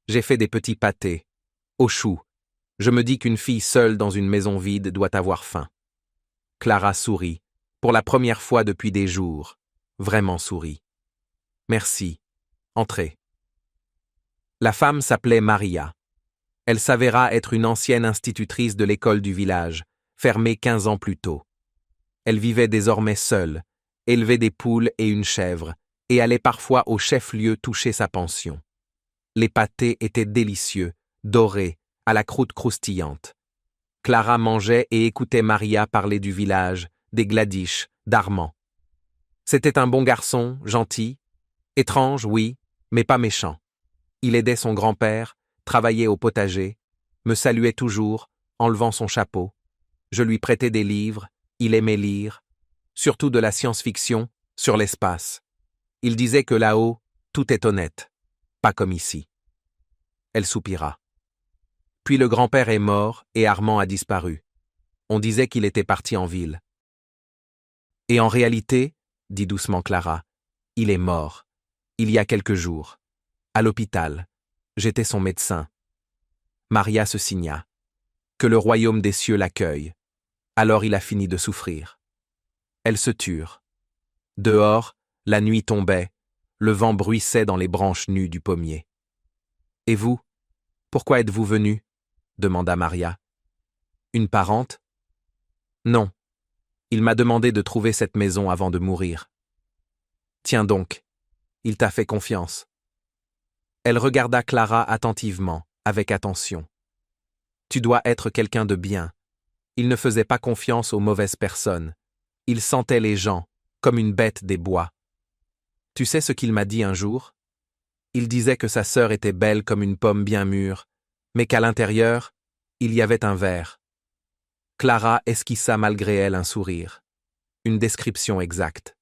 J'ai fait des petits pâtés. Au chou. Je me dis qu'une fille seule dans une maison vide doit avoir faim. Clara sourit. Pour la première fois depuis des jours, vraiment sourit. Merci. Entrez. La femme s'appelait Maria. Elle s'avéra être une ancienne institutrice de l'école du village, fermée 15 ans plus tôt. Elle vivait désormais seule, élevait des poules et une chèvre, et allait parfois au chef-lieu toucher sa pension. Les pâtés étaient délicieux, dorés, à la croûte croustillante. Clara mangeait et écoutait Maria parler du village, des Gladish, d'Armand. C'était un bon garçon, gentil. Étrange, oui, mais pas méchant. Il aidait son grand-père, travaillait au potager, me saluait toujours, enlevant son chapeau. Je lui prêtais des livres, il aimait lire, surtout de la science-fiction, sur l'espace. Il disait que là-haut, tout est honnête, pas comme ici. Elle soupira. Puis le grand-père est mort et Armand a disparu. On disait qu'il était parti en ville. Et en réalité, dit doucement Clara, il est mort, il y a quelques jours, à l'hôpital. J'étais son médecin. Maria se signa. Que le royaume des cieux l'accueille. Alors il a fini de souffrir. Elles se turent. Dehors, la nuit tombait, le vent bruissait dans les branches nues du pommier. Et vous, pourquoi êtes-vous venu? Demanda Maria. Une parente? Non. Il m'a demandé de trouver cette maison avant de mourir. Tiens donc, il t'a fait confiance. Elle regarda Clara attentivement, avec attention. Tu dois être quelqu'un de bien. Il ne faisait pas confiance aux mauvaises personnes. Il sentait les gens, comme une bête des bois. Tu sais ce qu'il m'a dit un jour? Il disait que sa sœur était belle comme une pomme bien mûre, mais qu'à l'intérieur, il y avait un ver. Clara esquissa malgré elle un sourire. Une description exacte.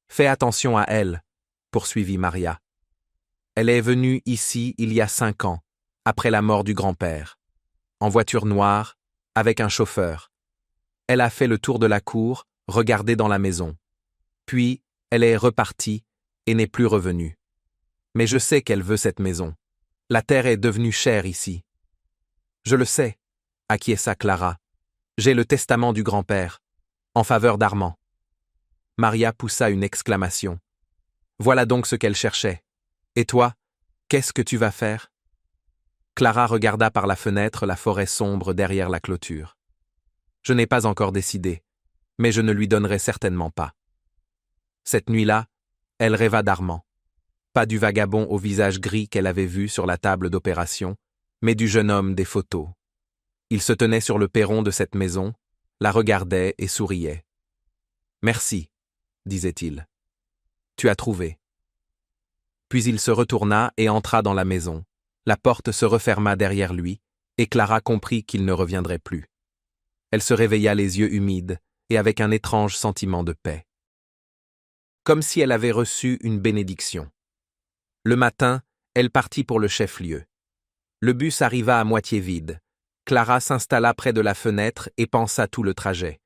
Fais attention à elle, poursuivit Maria. Elle est venue ici il y a 5 ans, après la mort du grand-père, en voiture noire, avec un chauffeur. Elle a fait le tour de la cour, regardé dans la maison. Puis, elle est repartie et n'est plus revenue. Mais je sais qu'elle veut cette maison. La terre est devenue chère ici. Je le sais, acquiesça Clara. J'ai le testament du grand-père, en faveur d'Armand. Maria poussa une exclamation. Voilà donc ce qu'elle cherchait. Et toi, qu'est-ce que tu vas faire? Clara regarda par la fenêtre la forêt sombre derrière la clôture. Je n'ai pas encore décidé, mais je ne lui donnerai certainement pas. Cette nuit-là, elle rêva d'Armand. Pas du vagabond au visage gris qu'elle avait vu sur la table d'opération, mais du jeune homme des photos. Il se tenait sur le perron de cette maison, la regardait et souriait. « Merci, disait-il. Tu as trouvé. » Puis il se retourna et entra dans la maison. La porte se referma derrière lui, et Clara comprit qu'il ne reviendrait plus. Elle se réveilla les yeux humides et avec un étrange sentiment de paix. Comme si elle avait reçu une bénédiction. Le matin, elle partit pour le chef-lieu. Le bus arriva à moitié vide. Clara s'installa près de la fenêtre et pensa tout le trajet.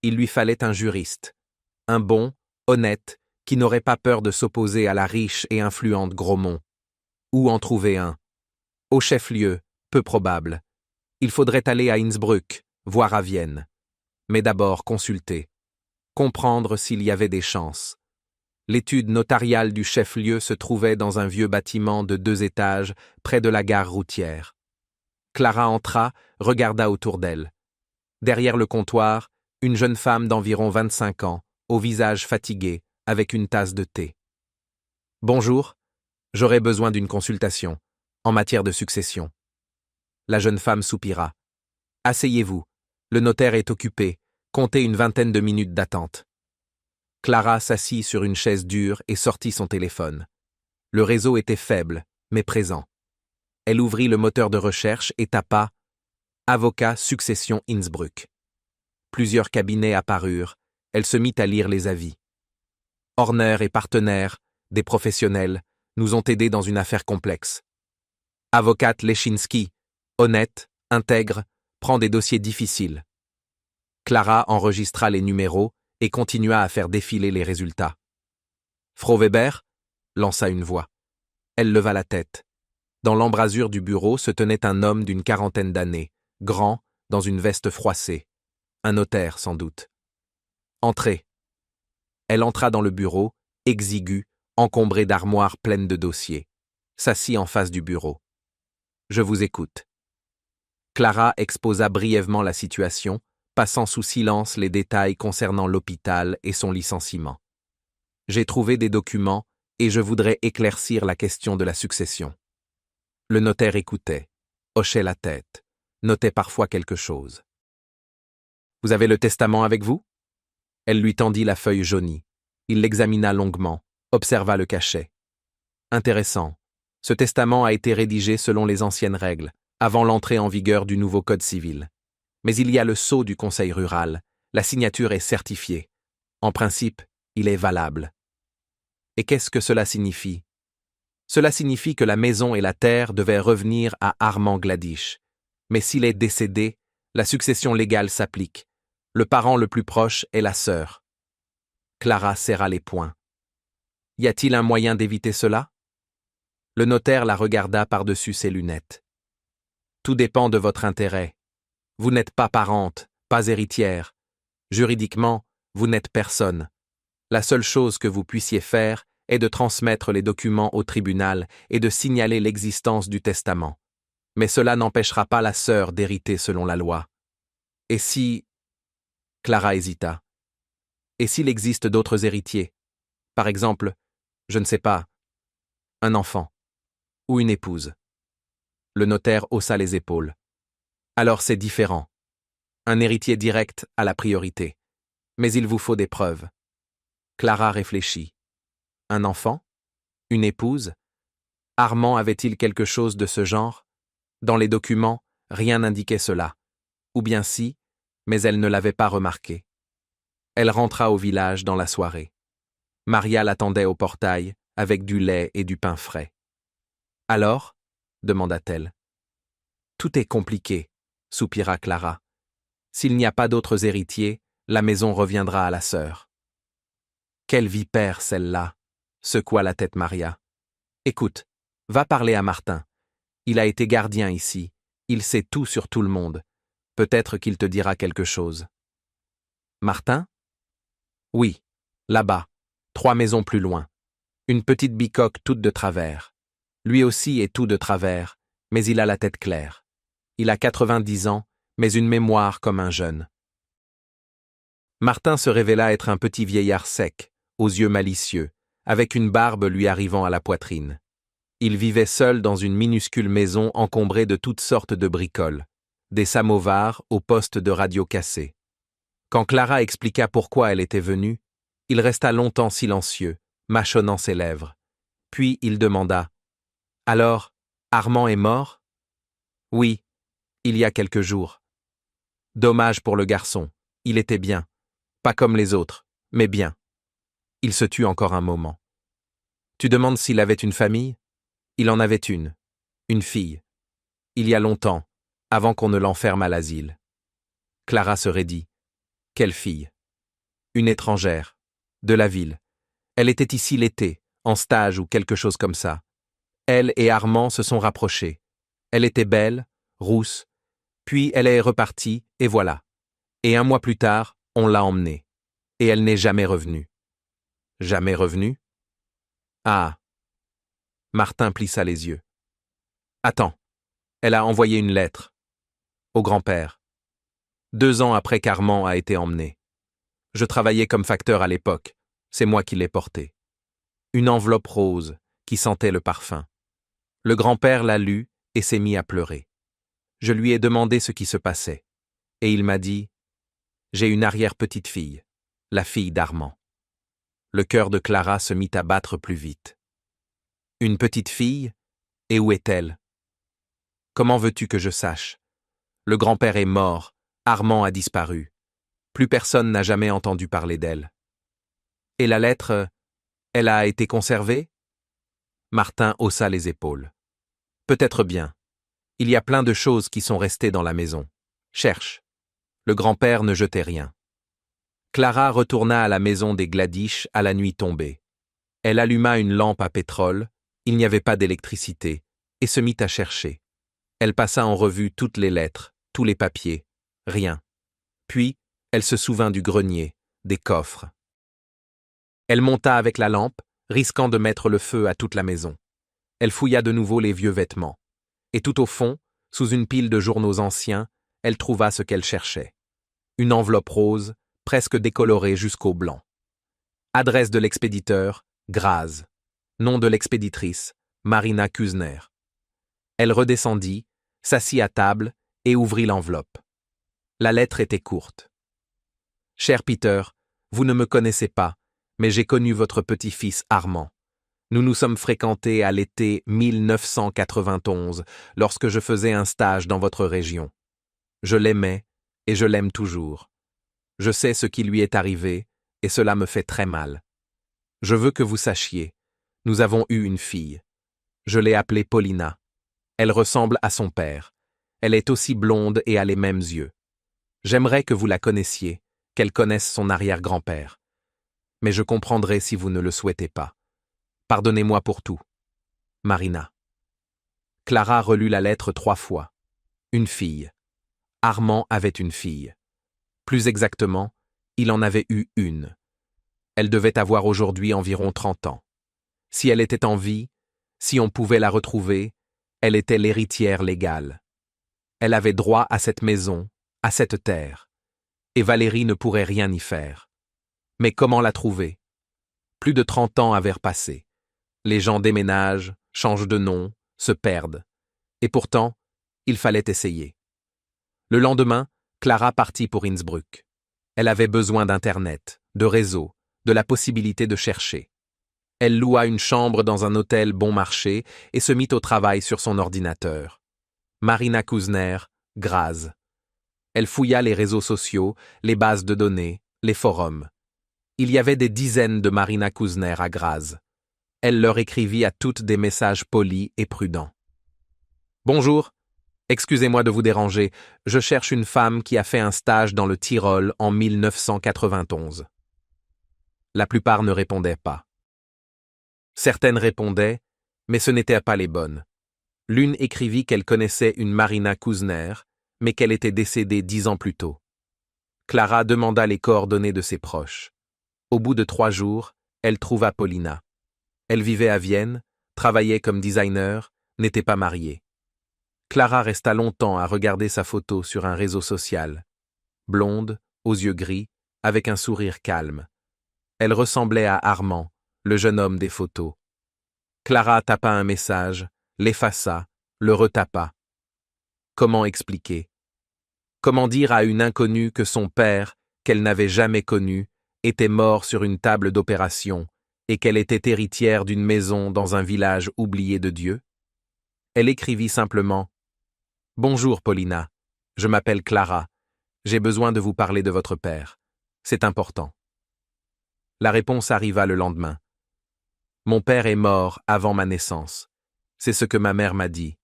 Il lui fallait un juriste. Un bon, honnête, qui n'aurait pas peur de s'opposer à la riche et influente Grosmont. Où en trouver un? Au chef-lieu, peu probable. Il faudrait aller à Innsbruck, voire à Vienne. Mais d'abord consulter. Comprendre s'il y avait des chances. L'étude notariale du chef-lieu se trouvait dans un vieux bâtiment de 2 étages, près de la gare routière. Clara entra, regarda autour d'elle. Derrière le comptoir, une jeune femme d'environ 25 ans, au visage fatigué, avec une tasse de thé. « Bonjour, j'aurais besoin d'une consultation, en matière de succession. » La jeune femme soupira. « Asseyez-vous, le notaire est occupé, comptez une 20aine de minutes d'attente. » Clara s'assit sur une chaise dure et sortit son téléphone. Le réseau était faible, mais présent. Elle ouvrit le moteur de recherche et tapa « Avocat succession Innsbruck ». Plusieurs cabinets apparurent, elle se mit à lire les avis. « Horner et partenaires, des professionnels, nous ont aidés dans une affaire complexe. Avocate Leschinski, honnête, intègre, prend des dossiers difficiles. » Clara enregistra les numéros et continua à faire défiler les résultats. « Frau Weber » lança une voix. Elle leva la tête. Dans l'embrasure du bureau se tenait un homme d'une 40aine d'années, grand, dans une veste froissée. Un notaire, sans doute. « Entrez. » Elle entra dans le bureau, exiguë, encombrée d'armoires pleines de dossiers. S'assit en face du bureau. « Je vous écoute. » Clara exposa brièvement la situation, passant sous silence les détails concernant l'hôpital et son licenciement. « J'ai trouvé des documents et je voudrais éclaircir la question de la succession. » Le notaire écoutait, hochait la tête, notait parfois quelque chose. « Vous avez le testament avec vous ?» Elle lui tendit la feuille jaunie. Il l'examina longuement, observa le cachet. Intéressant. Ce testament a été rédigé selon les anciennes règles, avant l'entrée en vigueur du nouveau Code civil. Mais il y a le sceau du Conseil rural, la signature est certifiée. En principe, il est valable. Et qu'est-ce que cela signifie? Cela signifie que la maison et la terre devaient revenir à Armand Gladish. Mais s'il est décédé, la succession légale s'applique. Le parent le plus proche est la sœur. Clara serra les poings. Y a-t-il un moyen d'éviter cela? Le notaire la regarda par-dessus ses lunettes. Tout dépend de votre intérêt. Vous n'êtes pas parente, pas héritière. Juridiquement, vous n'êtes personne. La seule chose que vous puissiez faire est de transmettre les documents au tribunal et de signaler l'existence du testament. Mais cela n'empêchera pas la sœur d'hériter selon la loi. Et si... Clara hésita. Et s'il existe d'autres héritiers? Par exemple, je ne sais pas, un enfant ou une épouse. Le notaire haussa les épaules. Alors c'est différent. Un héritier direct a la priorité. Mais il vous faut des preuves. Clara réfléchit. Un enfant? Une épouse? Armand avait-il quelque chose de ce genre? Dans les documents, rien n'indiquait cela. Ou bien si, mais elle ne l'avait pas remarqué. Elle rentra au village dans la soirée. Maria l'attendait au portail, avec du lait et du pain frais. « Alors » demanda-t-elle. « Tout est compliqué, » soupira Clara. « S'il n'y a pas d'autres héritiers, la maison reviendra à la sœur. » Quelle vipère, celle-là, secoua la tête Maria. Écoute, va parler à Martin. Il a été gardien ici. Il sait tout sur tout le monde. Peut-être qu'il te dira quelque chose. Martin? Oui, là-bas, 3 maisons plus loin. Une petite bicoque toute de travers. Lui aussi est tout de travers, mais il a la tête claire. Il a 90 ans, mais une mémoire comme un jeune. Martin se révéla être un petit vieillard sec, aux yeux malicieux, avec une barbe lui arrivant à la poitrine. Il vivait seul dans une minuscule maison encombrée de toutes sortes de bricoles, des samovars au poste de radio cassé. Quand Clara expliqua pourquoi elle était venue, il resta longtemps silencieux, mâchonnant ses lèvres. Puis il demanda « Alors, Armand est mort ?»« Oui, il y a quelques jours. »« Dommage pour le garçon, il était bien. Pas comme les autres, mais bien. » Il se tut encore un moment. « Tu demandes s'il avait une famille ? Il en avait une fille. Il y a longtemps, avant qu'on ne l'enferme à l'asile. » Clara se raidit. « Quelle fille ? » « Une étrangère, de la ville. Elle était ici l'été, en stage ou quelque chose comme ça. Elle et Armand se sont rapprochés. Elle était belle, rousse, puis elle est repartie, et voilà. Et 1 mois plus tard, on l'a emmenée. Et elle n'est jamais revenue. » « Jamais revenue ? » ?»« Ah !» Martin plissa les yeux. « Attends, elle a envoyé une lettre. Au grand-père. 2 ans après qu'Armand a été emmené. Je travaillais comme facteur à l'époque, c'est moi qui l'ai portée. Une enveloppe rose, qui sentait le parfum. Le grand-père l'a lue et s'est mis à pleurer. Je lui ai demandé ce qui se passait. Et il m'a dit « J'ai une arrière-petite-fille, la fille d'Armand. » Le cœur de Clara se mit à battre plus vite. « Une petite fille? Et où est-elle? » « Comment veux-tu que je sache? Le grand-père est mort, Armand a disparu. Plus personne n'a jamais entendu parler d'elle. » « Et la lettre, elle a été conservée? » Martin haussa les épaules. « Peut-être bien. Il y a plein de choses qui sont restées dans la maison. Cherche. » Le grand-père ne jetait rien. Clara retourna à la maison des Gladish à la nuit tombée. Elle alluma une lampe à pétrole, il n'y avait pas d'électricité, et se mit à chercher. Elle passa en revue toutes les lettres, tous les papiers, rien. Puis, elle se souvint du grenier, des coffres. Elle monta avec la lampe, risquant de mettre le feu à toute la maison. Elle fouilla de nouveau les vieux vêtements. Et tout au fond, sous une pile de journaux anciens, elle trouva ce qu'elle cherchait. Une enveloppe rose, presque décolorée jusqu'au blanc. Adresse de l'expéditeur, Graz. Nom de l'expéditrice, Marina Kuzner. Elle redescendit, s'assit à table et ouvrit l'enveloppe. La lettre était courte. « Cher Peter, vous ne me connaissez pas, mais j'ai connu votre petit-fils Armand. Nous nous sommes fréquentés à l'été 1991, lorsque je faisais un stage dans votre région. Je l'aimais, et je l'aime toujours. Je sais ce qui lui est arrivé, et cela me fait très mal. Je veux que vous sachiez, nous avons eu une fille. Je l'ai appelée Paulina. Elle ressemble à son père. Elle est aussi blonde et a les mêmes yeux. J'aimerais que vous la connaissiez, qu'elle connaisse son arrière-grand-père. Mais je comprendrai si vous ne le souhaitez pas. Pardonnez-moi pour tout. Marina. Clara relut la lettre 3 fois. Une fille. Armand avait une fille. Plus exactement, il en avait eu une. Elle devait avoir aujourd'hui environ 30 ans. Si elle était en vie, si on pouvait la retrouver, elle était l'héritière légale. Elle avait droit à cette maison, à cette terre. Et Valérie ne pourrait rien y faire. Mais comment la trouver? Plus de 30 ans avaient passé. Les gens déménagent, changent de nom, se perdent. Et pourtant, il fallait essayer. Le lendemain, Clara partit pour Innsbruck. Elle avait besoin d'Internet, de réseau, de la possibilité de chercher. Elle loua une chambre dans un hôtel bon marché et se mit au travail sur son ordinateur. Marina Kuzner, Graz. Elle fouilla les réseaux sociaux, les bases de données, les forums. Il y avait des dizaines de Marina Kuzner à Graz. Elle leur écrivit à toutes des messages polis et prudents. « Bonjour, excusez-moi de vous déranger, je cherche une femme qui a fait un stage dans le Tyrol en 1991. » La plupart ne répondaient pas. Certaines répondaient, mais ce n'étaient pas les bonnes. L'une écrivit qu'elle connaissait une Marina Kuzner, mais qu'elle était décédée 10 ans plus tôt. Clara demanda les coordonnées de ses proches. Au bout de 3 jours, elle trouva Paulina. Elle vivait à Vienne, travaillait comme designer, n'était pas mariée. Clara resta longtemps à regarder sa photo sur un réseau social. Blonde, aux yeux gris, avec un sourire calme. Elle ressemblait à Armand, le jeune homme des photos. Clara tapa un message, l'effaça, le retapa. Comment expliquer? Comment dire à une inconnue que son père, qu'elle n'avait jamais connu, était mort sur une table d'opération et qu'elle était héritière d'une maison dans un village oublié de Dieu? Elle écrivit simplement « Bonjour Paulina, je m'appelle Clara, j'ai besoin de vous parler de votre père. C'est important. » La réponse arriva le lendemain. « Mon père est mort avant ma naissance. C'est ce que ma mère m'a dit.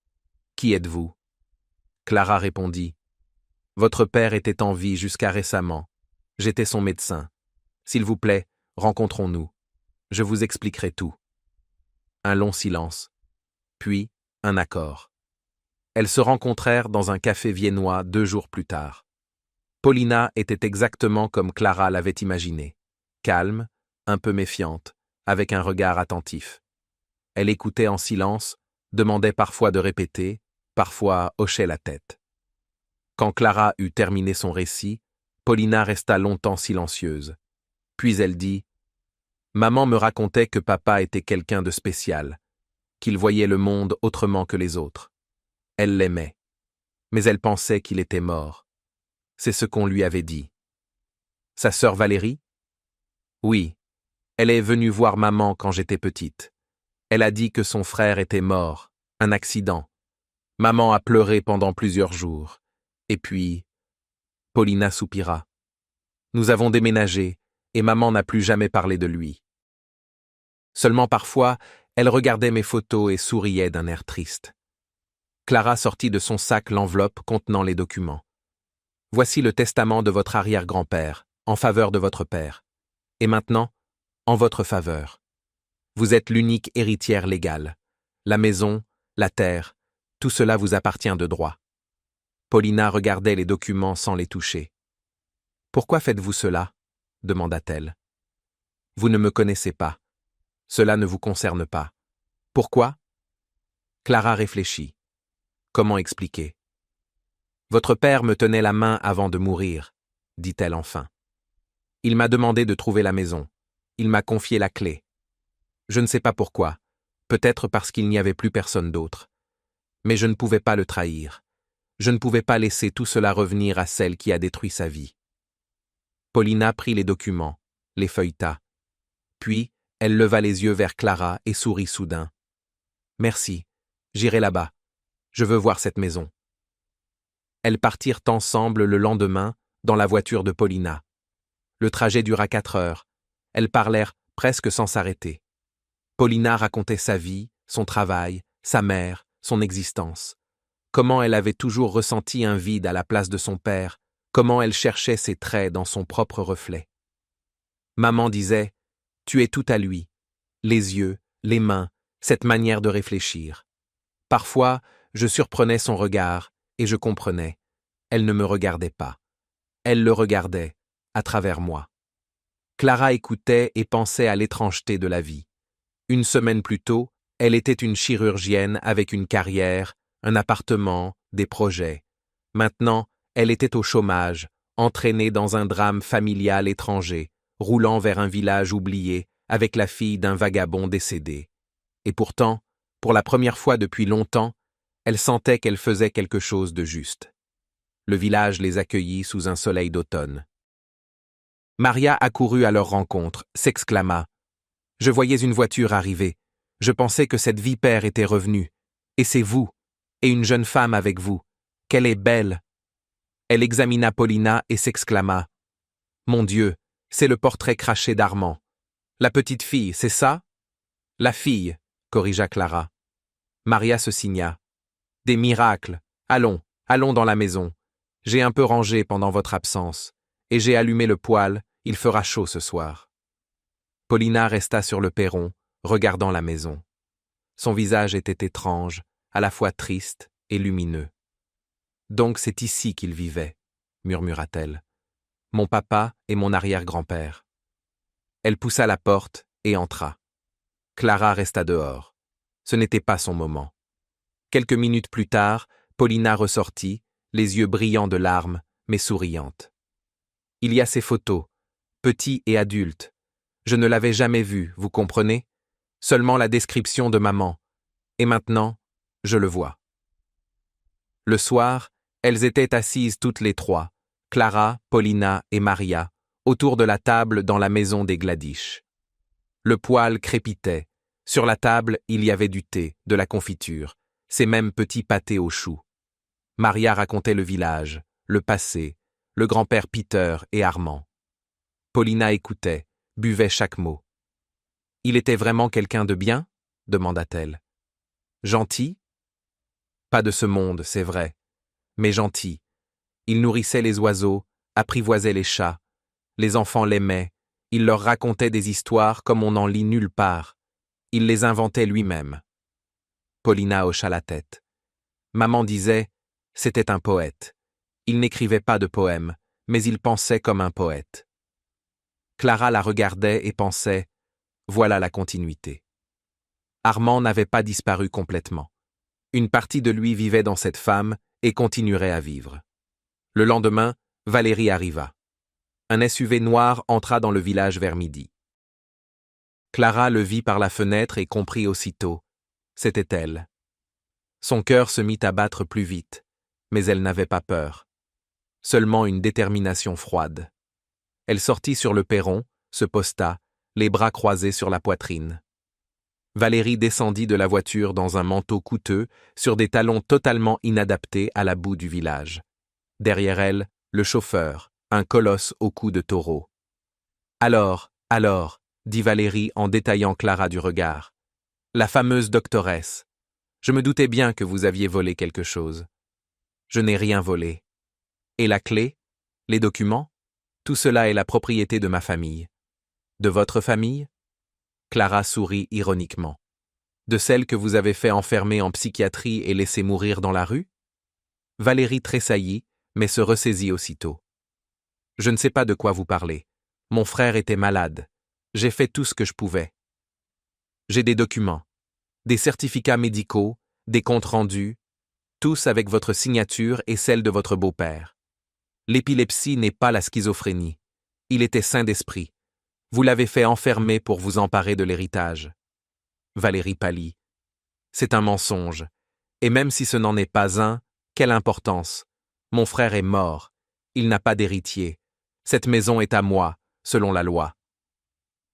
Qui êtes-vous » Clara répondit « Votre père était en vie jusqu'à récemment. J'étais son médecin. S'il vous plaît, rencontrons-nous. Je vous expliquerai tout. » Un long silence. Puis, un accord. Elles se rencontrèrent dans un café viennois 2 jours plus tard. Paulina était exactement comme Clara l'avait imaginé. Calme, un peu méfiante, avec un regard attentif. Elle écoutait en silence, demandait parfois de répéter, parfois hochait la tête. Quand Clara eut terminé son récit, Paulina resta longtemps silencieuse. Puis elle dit « Maman me racontait que papa était quelqu'un de spécial, qu'il voyait le monde autrement que les autres. Elle l'aimait, mais elle pensait qu'il était mort. C'est ce qu'on lui avait dit. » Sa sœur Valérie? Oui, elle est venue voir maman quand j'étais petite. Elle a dit que son frère était mort, un accident. Maman a pleuré pendant plusieurs jours. Et puis, Paulina soupira. Nous avons déménagé, et maman n'a plus jamais parlé de lui. Seulement parfois, elle regardait mes photos et souriait d'un air triste. Clara sortit de son sac l'enveloppe contenant les documents. Voici le testament de votre arrière-grand-père, en faveur de votre père. Et maintenant, en votre faveur. Vous êtes l'unique héritière légale. La maison, la terre, tout cela vous appartient de droit. Paulina regardait les documents sans les toucher. « Pourquoi faites-vous cela » demanda-t-elle. « Vous ne me connaissez pas. Cela ne vous concerne pas. Pourquoi » Clara réfléchit. Comment expliquer? « Votre père me tenait la main avant de mourir, » dit-elle enfin. « Il m'a demandé de trouver la maison. Il m'a confié la clé. Je ne sais pas pourquoi, peut-être parce qu'il n'y avait plus personne d'autre. Mais je ne pouvais pas le trahir. Je ne pouvais pas laisser tout cela revenir à celle qui a détruit sa vie. » Paulina prit les documents, les feuilleta. Puis, Elle leva les yeux vers Clara et sourit soudain. Merci, j'irai là-bas. Je veux voir cette maison. Elles partirent ensemble le lendemain dans la voiture de Paulina. Le trajet dura 4 heures. Elles parlèrent presque sans s'arrêter. Paulina racontait sa vie, son travail, sa mère, son existence. Comment elle avait toujours ressenti un vide à la place de son père, comment elle cherchait ses traits dans son propre reflet. Maman disait « Tu es tout à lui », les yeux, les mains, cette manière de réfléchir. Parfois, je surprenais son regard et je comprenais. Elle ne me regardait pas. Elle le regardait, à travers moi. Clara écoutait et pensait à l'étrangeté de la vie. Une semaine plus tôt, elle était une chirurgienne avec une carrière, un appartement, des projets. Maintenant, elle était au chômage, entraînée dans un drame familial étranger, roulant vers un village oublié, avec la fille d'un vagabond décédé. Et pourtant, pour la première fois depuis longtemps, elle sentait qu'elle faisait quelque chose de juste. Le village les accueillit sous un soleil d'automne. Maria accourut à leur rencontre, s'exclama « Je voyais une voiture arriver. Je pensais que cette vipère était revenue. Et c'est vous, et une jeune femme avec vous. Qu'elle est belle !» Elle examina Paulina et s'exclama « Mon Dieu, c'est le portrait craché d'Armand. La petite fille, c'est ça ?»« La fille, » corrigea Clara. Maria se signa. « Des miracles. Allons, allons dans la maison. J'ai un peu rangé pendant votre absence, et j'ai allumé le poêle, il fera chaud ce soir. » Paulina resta sur le perron, regardant la maison. Son visage était étrange, à la fois triste et lumineux. « Donc c'est ici qu'il vivait, » murmura-t-elle. « Mon papa et mon arrière-grand-père. » Elle poussa la porte et entra. Clara resta dehors. Ce n'était pas son moment. Quelques minutes plus tard, Paulina ressortit, les yeux brillants de larmes, mais souriante. « Il y a ces photos, petit et adulte. Je ne l'avais jamais vu, vous comprenez? Seulement la description de maman. Et maintenant, je le vois. » Le soir, elles étaient assises toutes les trois, Clara, Paulina et Maria, autour de la table dans la maison des Gladish. Le poêle crépitait. Sur la table, il y avait du thé, de la confiture, ces mêmes petits pâtés aux choux. Maria racontait le village, le passé, le grand-père Peter et Armand. Paulina écoutait, buvait chaque mot. « Il était vraiment quelqu'un de bien ?» demanda-t-elle. « Gentil ? Pas de ce monde, c'est vrai, mais gentil. Il nourrissait les oiseaux, apprivoisait les chats. Les enfants l'aimaient, il leur racontait des histoires comme on n'en lit nulle part. Il les inventait lui-même. » Paulina hocha la tête. Maman disait, c'était un poète. Il n'écrivait pas de poèmes, mais il pensait comme un poète. Clara la regardait et pensait, voilà la continuité. Armand n'avait pas disparu complètement. Une partie de lui vivait dans cette femme et continuerait à vivre. Le lendemain, Valérie arriva. Un SUV noir entra dans le village vers midi. Clara le vit par la fenêtre et comprit aussitôt. C'était elle. Son cœur se mit à battre plus vite, mais elle n'avait pas peur. Seulement une détermination froide. Elle sortit sur le perron, se posta, les bras croisés sur la poitrine. Valérie descendit de la voiture dans un manteau coûteux, sur des talons totalement inadaptés à la boue du village. Derrière elle, le chauffeur, un colosse au cou de taureau. « Alors, dit Valérie en détaillant Clara du regard. « La fameuse doctoresse. Je me doutais bien que vous aviez volé quelque chose. » « Je n'ai rien volé. »« Et la clé ? Les documents ? Tout cela est la propriété de ma famille. »« De votre famille ?» Clara sourit ironiquement. « De celle que vous avez fait enfermer en psychiatrie et laisser mourir dans la rue ?» Valérie tressaillit, mais se ressaisit aussitôt. « Je ne sais pas de quoi vous parlez. Mon frère était malade. J'ai fait tout ce que je pouvais. J'ai des documents, des certificats médicaux, des comptes rendus, tous avec votre signature et celle de votre beau-père. L'épilepsie n'est pas la schizophrénie. Il était sain d'esprit. Vous l'avez fait enfermer pour vous emparer de l'héritage. » Valérie pâlit. « C'est un mensonge. Et même si ce n'en est pas un, quelle importance. Mon frère est mort. Il n'a pas d'héritier. Cette maison est à moi, selon la loi. »«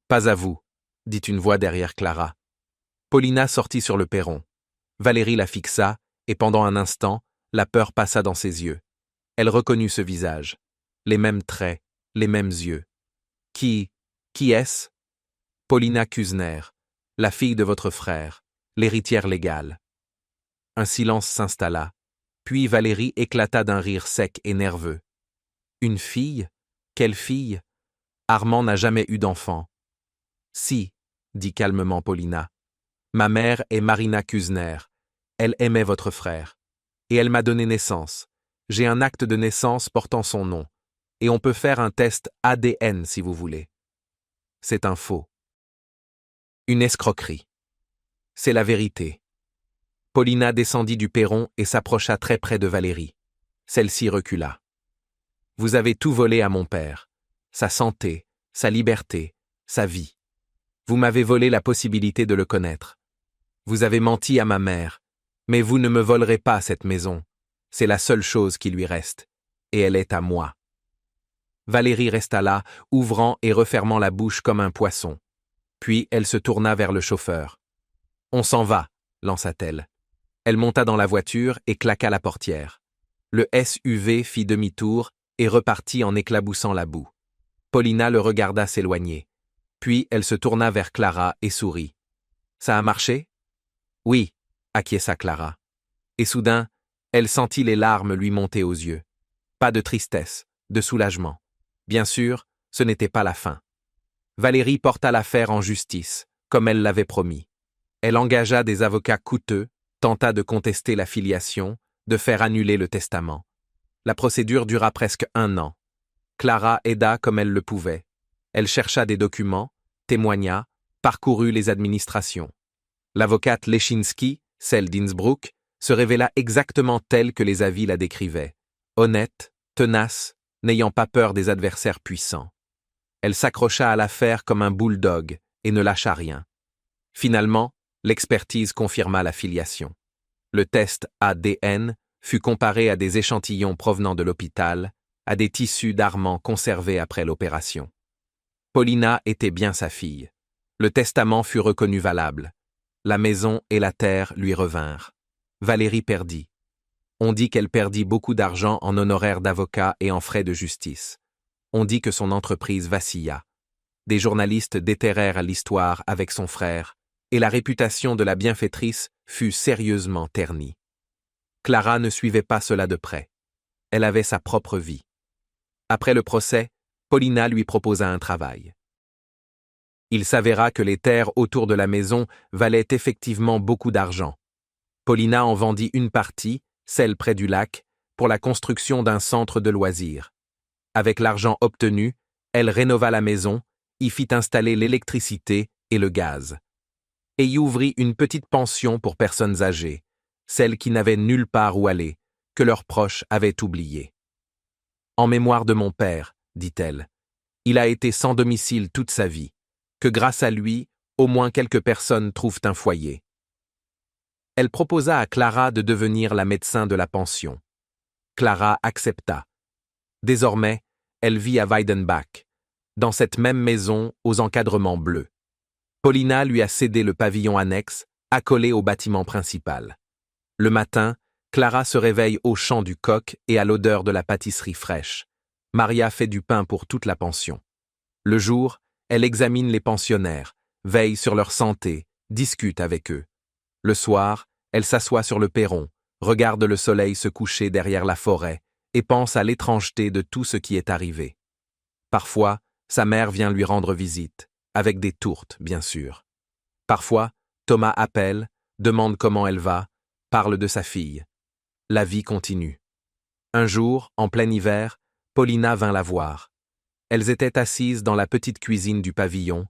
Pas à vous. dit une voix derrière Clara. Paulina sortit sur le perron. Valérie la fixa, et pendant un instant, la peur passa dans ses yeux. Elle reconnut ce visage. Les mêmes traits, les mêmes yeux. Qui est-ce? Paulina Kuzner, la fille de votre frère, l'héritière légale. Un silence s'installa, puis Valérie éclata d'un rire sec et nerveux. Une fille? Quelle fille? Armand n'a jamais eu d'enfant. Si, dit calmement Paulina. Ma mère est Marina Kuzner. Elle aimait votre frère. Et elle m'a donné naissance. J'ai un acte de naissance portant son nom. Et on peut faire un test ADN si vous voulez. C'est un faux. Une escroquerie. C'est la vérité. Paulina descendit du perron et s'approcha très près de Valérie. Celle-ci recula. Vous avez tout volé à mon père. Sa santé, sa liberté, sa vie. Vous m'avez volé la possibilité de le connaître. Vous avez menti à ma mère, mais vous ne me volerez pas cette maison. C'est la seule chose qui lui reste, et elle est à moi. Valérie resta là, ouvrant et refermant la bouche comme un poisson. Puis elle se tourna vers le chauffeur. « On s'en va », lança-t-elle. Elle monta dans la voiture et claqua la portière. Le SUV fit demi-tour et repartit en éclaboussant la boue. Paulina le regarda s'éloigner. Puis elle se tourna vers Clara et sourit. « Ça a marché ?»« Oui », acquiesça Clara. Et soudain, elle sentit les larmes lui monter aux yeux. Pas de tristesse, de soulagement. Bien sûr, ce n'était pas la fin. Valérie porta l'affaire en justice, comme elle l'avait promis. Elle engagea des avocats coûteux, tenta de contester la filiation, de faire annuler le testament. La procédure dura presque 1 an. Clara aida comme elle le pouvait. Elle chercha des documents, témoigna, parcourut les administrations. L'avocate Leschinski, celle d'Innsbruck, se révéla exactement telle que les avis la décrivaient. Honnête, tenace, n'ayant pas peur des adversaires puissants. Elle s'accrocha à l'affaire comme un bulldog et ne lâcha rien. Finalement, l'expertise confirma la filiation. Le test ADN fut comparé à des échantillons provenant de l'hôpital, à des tissus d'Armand conservés après l'opération. Paulina était bien sa fille. Le testament fut reconnu valable. La maison et la terre lui revinrent. Valérie perdit. On dit qu'elle perdit beaucoup d'argent en honoraires d'avocat et en frais de justice. On dit que son entreprise vacilla. Des journalistes déterrèrent l'histoire avec son frère, et la réputation de la bienfaitrice fut sérieusement ternie. Clara ne suivait pas cela de près. Elle avait sa propre vie. Après le procès, Paulina lui proposa un travail. Il s'avéra que les terres autour de la maison valaient effectivement beaucoup d'argent. Paulina en vendit une partie, celle près du lac, pour la construction d'un centre de loisirs. Avec l'argent obtenu, elle rénova la maison, y fit installer l'électricité et le gaz. Et y ouvrit une petite pension pour personnes âgées, celles qui n'avaient nulle part où aller, que leurs proches avaient oubliées. « En mémoire de mon père, dit-elle, il a été sans domicile toute sa vie, que grâce à lui, au moins quelques personnes trouvent un foyer. » Elle proposa à Clara de devenir la médecin de la pension. Clara accepta. Désormais, elle vit à Weidenbach, dans cette même maison aux encadrements bleus. Paulina lui a cédé le pavillon annexe, accolé au bâtiment principal. Le matin, Clara se réveille au chant du coq et à l'odeur de la pâtisserie fraîche. Maria fait du pain pour toute la pension. Le jour, elle examine les pensionnaires, veille sur leur santé, discute avec eux. Le soir, elle s'assoit sur le perron, regarde le soleil se coucher derrière la forêt et pense à l'étrangeté de tout ce qui est arrivé. Parfois, sa mère vient lui rendre visite, avec des tourtes, bien sûr. Parfois, Thomas appelle, demande comment elle va, parle de sa fille. La vie continue. Un jour, en plein hiver, Paulina vint la voir. Elles étaient assises dans la petite cuisine du pavillon,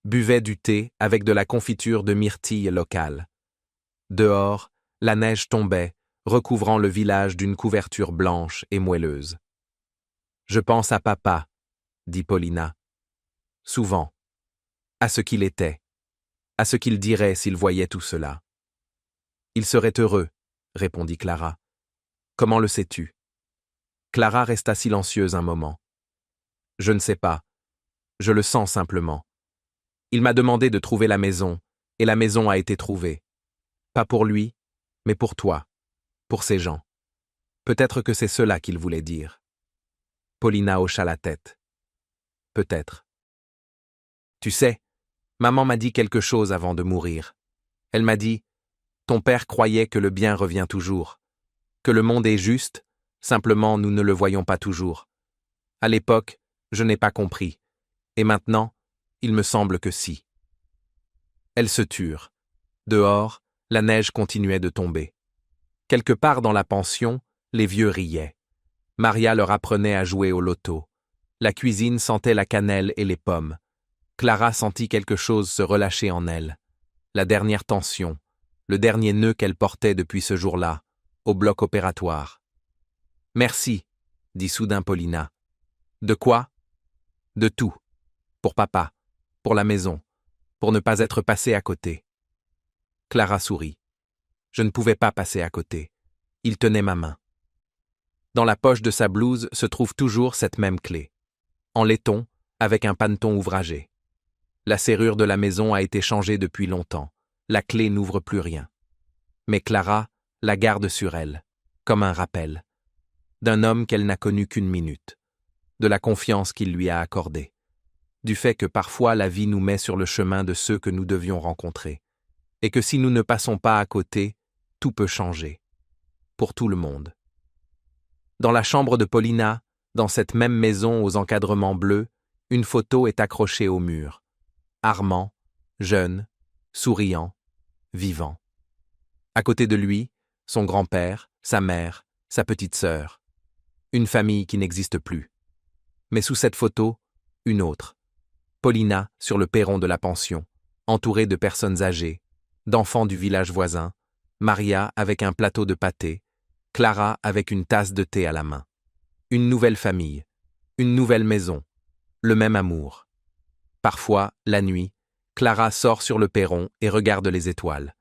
buvaient du thé avec de la confiture de myrtille locale. Dehors, la neige tombait, recouvrant le village d'une couverture blanche et moelleuse. « Je pense à papa », dit Paulina. « Souvent. À ce qu'il était. À ce qu'il dirait s'il voyait tout cela. »« Il serait heureux, » répondit Clara. « Comment le sais-tu » Clara resta silencieuse un moment. « Je ne sais pas. Je le sens simplement. Il m'a demandé de trouver la maison, et la maison a été trouvée. Pas pour lui, mais pour toi, pour ces gens. Peut-être que c'est cela qu'il voulait dire. Paulina hocha la tête. Peut-être. Tu sais, maman m'a dit quelque chose avant de mourir. Elle m'a dit, ton père croyait que le bien revient toujours, que le monde est juste, simplement nous ne le voyons pas toujours. À l'époque, je n'ai pas compris, et maintenant, il me semble que si. Elles se turent. Dehors, la neige continuait de tomber. Quelque part dans la pension, les vieux riaient. Maria leur apprenait à jouer au loto. La cuisine sentait la cannelle et les pommes. Clara sentit quelque chose se relâcher en elle. La dernière tension, le dernier nœud qu'elle portait depuis ce jour-là, au bloc opératoire. « Merci, » dit soudain Paulina. « De quoi ? » ?»« De tout. Pour papa, pour la maison, pour ne pas être passé à côté. » Clara sourit. Je ne pouvais pas passer à côté. Il tenait ma main. Dans la poche de sa blouse se trouve toujours cette même clé. En laiton, avec un panneton ouvragé. La serrure de la maison a été changée depuis longtemps. La clé n'ouvre plus rien. Mais Clara la garde sur elle, comme un rappel. D'un homme qu'elle n'a connu qu'une minute. De la confiance qu'il lui a accordée. Du fait que parfois la vie nous met sur le chemin de ceux que nous devions rencontrer. Et que si nous ne passons pas à côté, tout peut changer. Pour tout le monde. Dans la chambre de Paulina, dans cette même maison aux encadrements bleus, une photo est accrochée au mur. Armand, jeune, souriant, vivant. À côté de lui, son grand-père, sa mère, sa petite sœur. Une famille qui n'existe plus. Mais sous cette photo, une autre. Paulina sur le perron de la pension, entourée de personnes âgées, d'enfants du village voisin, Maria avec un plateau de pâté, Clara avec une tasse de thé à la main. Une nouvelle famille, une nouvelle maison, le même amour. Parfois, la nuit, Clara sort sur le perron et regarde les étoiles.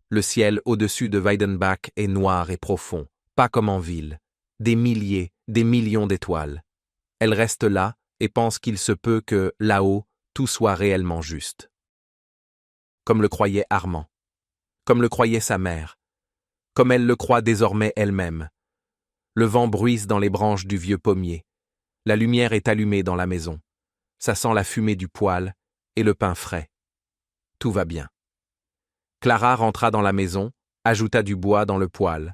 Le ciel au-dessus de Weidenbach est noir et profond, pas comme en ville. Des milliers, des millions d'étoiles. Elle reste là et pense qu'il se peut que, là-haut, tout soit réellement juste. Comme le croyait Armand. Comme le croyait sa mère. Comme elle le croit désormais elle-même. Le vent bruisse dans les branches du vieux pommier. La lumière est allumée dans la maison. Ça sent la fumée du poêle et le pain frais. Tout va bien. Clara rentra dans la maison, ajouta du bois dans le poêle.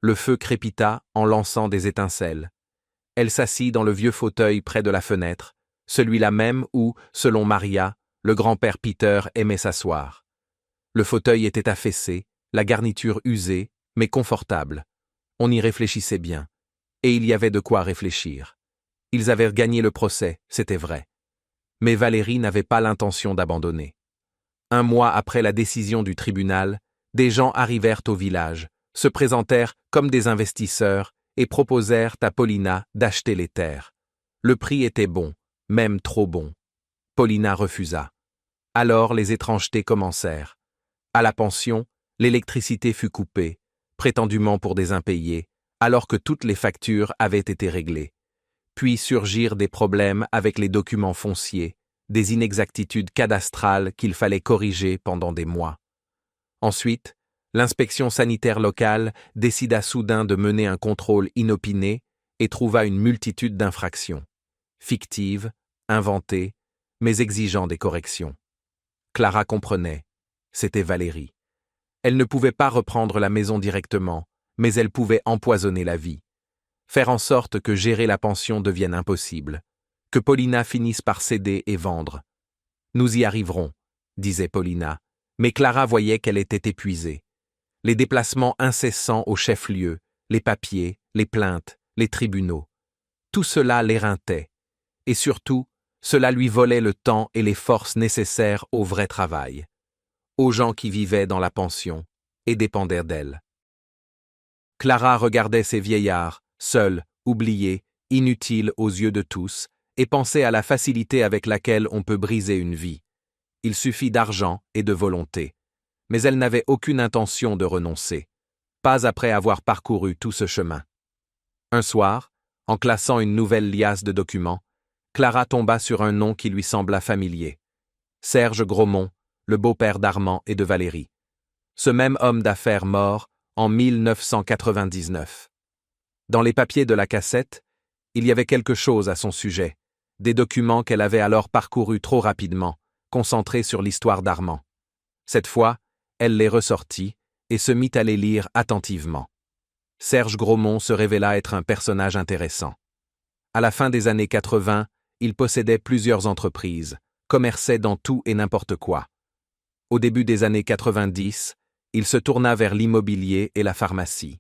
Le feu crépita en lançant des étincelles. Elle s'assit dans le vieux fauteuil près de la fenêtre, celui-là même où, selon Maria, le grand-père Peter aimait s'asseoir. Le fauteuil était affaissé, la garniture usée, mais confortable. On y réfléchissait bien. Et il y avait de quoi réfléchir. Ils avaient gagné le procès, c'était vrai. Mais Valérie n'avait pas l'intention d'abandonner. Un mois après la décision du tribunal, des gens arrivèrent au village, se présentèrent comme des investisseurs et proposèrent à Paulina d'acheter les terres. Le prix était bon, même trop bon. Paulina refusa. Alors les étrangetés commencèrent. À la pension, l'électricité fut coupée, prétendument pour des impayés, alors que toutes les factures avaient été réglées. Puis surgirent des problèmes avec les documents fonciers, des inexactitudes cadastrales qu'il fallait corriger pendant des mois. Ensuite, l'inspection sanitaire locale décida soudain de mener un contrôle inopiné et trouva une multitude d'infractions, fictives, inventées, mais exigeant des corrections. Clara comprenait, c'était Valérie. Elle ne pouvait pas reprendre la maison directement, mais elle pouvait empoisonner la vie. Faire en sorte que gérer la pension devienne impossible, que Paulina finisse par céder et vendre. Nous y arriverons, disait Paulina, mais Clara voyait qu'elle était épuisée. Les déplacements incessants au chef-lieu, les papiers, les plaintes, les tribunaux. Tout cela l'éreintait, et surtout, cela lui volait le temps et les forces nécessaires au vrai travail, aux gens qui vivaient dans la pension et dépendaient d'elle. Clara regardait ces vieillards, seuls, oubliés, inutiles aux yeux de tous, et pensait à la facilité avec laquelle on peut briser une vie. Il suffit d'argent et de volonté. Mais elle n'avait aucune intention de renoncer, pas après avoir parcouru tout ce chemin. Un soir, en classant une nouvelle liasse de documents, Clara tomba sur un nom qui lui sembla familier. Serge Grosmont, le beau-père d'Armand et de Valérie. Ce même homme d'affaires mort en 1999. Dans les papiers de la cassette, il y avait quelque chose à son sujet, des documents qu'elle avait alors parcourus trop rapidement, concentrés sur l'histoire d'Armand. Cette fois, elle les ressortit et se mit à les lire attentivement. Serge Grosmont se révéla être un personnage intéressant. À la fin des années 80, il possédait plusieurs entreprises, commerçait dans tout et n'importe quoi. Au début des années 90, il se tourna vers l'immobilier et la pharmacie.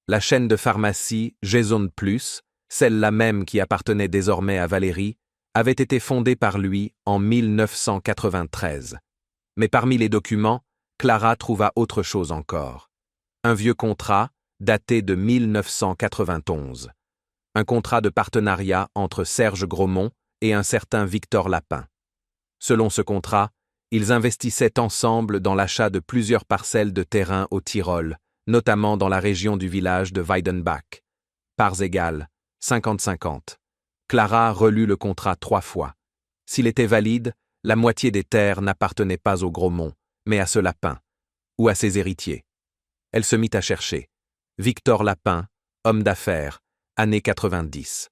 La chaîne de pharmacie Jason Plus, celle-là même qui appartenait désormais à Valérie, avait été fondée par lui en 1993. Mais parmi les documents, Clara trouva autre chose encore. Un vieux contrat, daté de 1991. Un contrat de partenariat entre Serge Grosmont et un certain Victor Lapin. Selon ce contrat, ils investissaient ensemble dans l'achat de plusieurs parcelles de terrain au Tyrol, notamment dans la région du village de Weidenbach. Parts égales, 50-50. Clara relut le contrat 3 fois. S'il était valide, la moitié des terres n'appartenait pas au Grosmont, mais à ce Lapin, ou à ses héritiers. Elle se mit à chercher. Victor Lapin, homme d'affaires, années 90.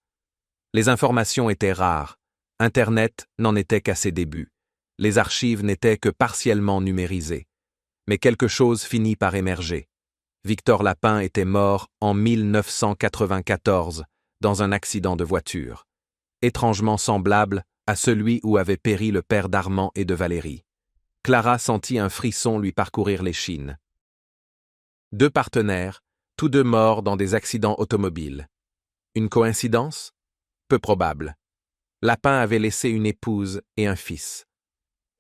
Les informations étaient rares. Internet n'en était qu'à ses débuts. Les archives n'étaient que partiellement numérisées. Mais quelque chose finit par émerger. Victor Lapin était mort en 1994 dans un accident de voiture, étrangement semblable à celui où avait péri le père d'Armand et de Valérie. Clara sentit un frisson lui parcourir l'échine. 2 partenaires, tous 2 morts dans des accidents automobiles. Une coïncidence? Peu probable. Lapin avait laissé une épouse et un fils.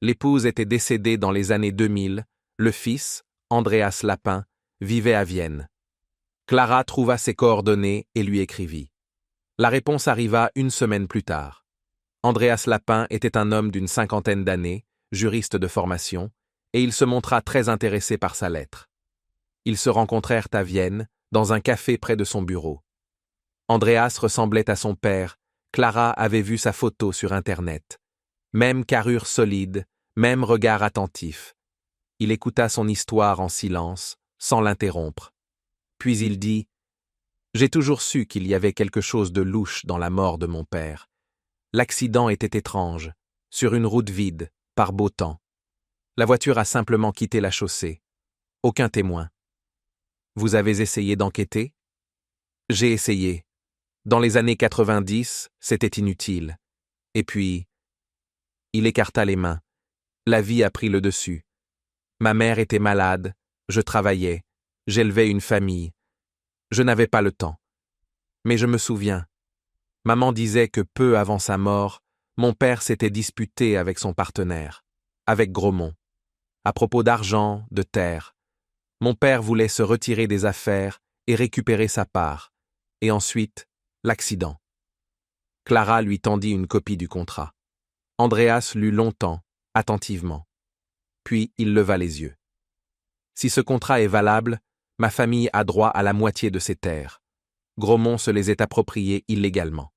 L'épouse était décédée dans les années 2000, le fils, Andreas Lapin, vivait à Vienne. Clara trouva ses coordonnées et lui écrivit. La réponse arriva 1 semaine plus tard. Andreas Lapin était un homme d'une 50aine d'années, juriste de formation, et il se montra très intéressé par sa lettre. Ils se rencontrèrent à Vienne, dans un café près de son bureau. Andreas ressemblait à son père, Clara avait vu sa photo sur Internet. Même carrure solide, même regard attentif. Il écouta son histoire en silence, sans l'interrompre. Puis il dit « J'ai toujours su qu'il y avait quelque chose de louche dans la mort de mon père. L'accident était étrange, sur une route vide, par beau temps. La voiture a simplement quitté la chaussée. Aucun témoin. Vous avez essayé d'enquêter? J'ai essayé. Dans les années 90, c'était inutile. Et puis, il écarta les mains. La vie a pris le dessus. Ma mère était malade, je travaillais, j'élevais une famille. Je n'avais pas le temps. Mais je me souviens. Maman disait que peu avant sa mort, mon père s'était disputé avec son partenaire, avec Grosmont. À propos d'argent, de terre. Mon père voulait se retirer des affaires et récupérer sa part. Et ensuite, l'accident. Clara lui tendit une copie du contrat. Andreas lut longtemps, attentivement. Puis il leva les yeux. Si ce contrat est valable, ma famille a droit à la moitié de ses terres. Grosmont se les est appropriées illégalement.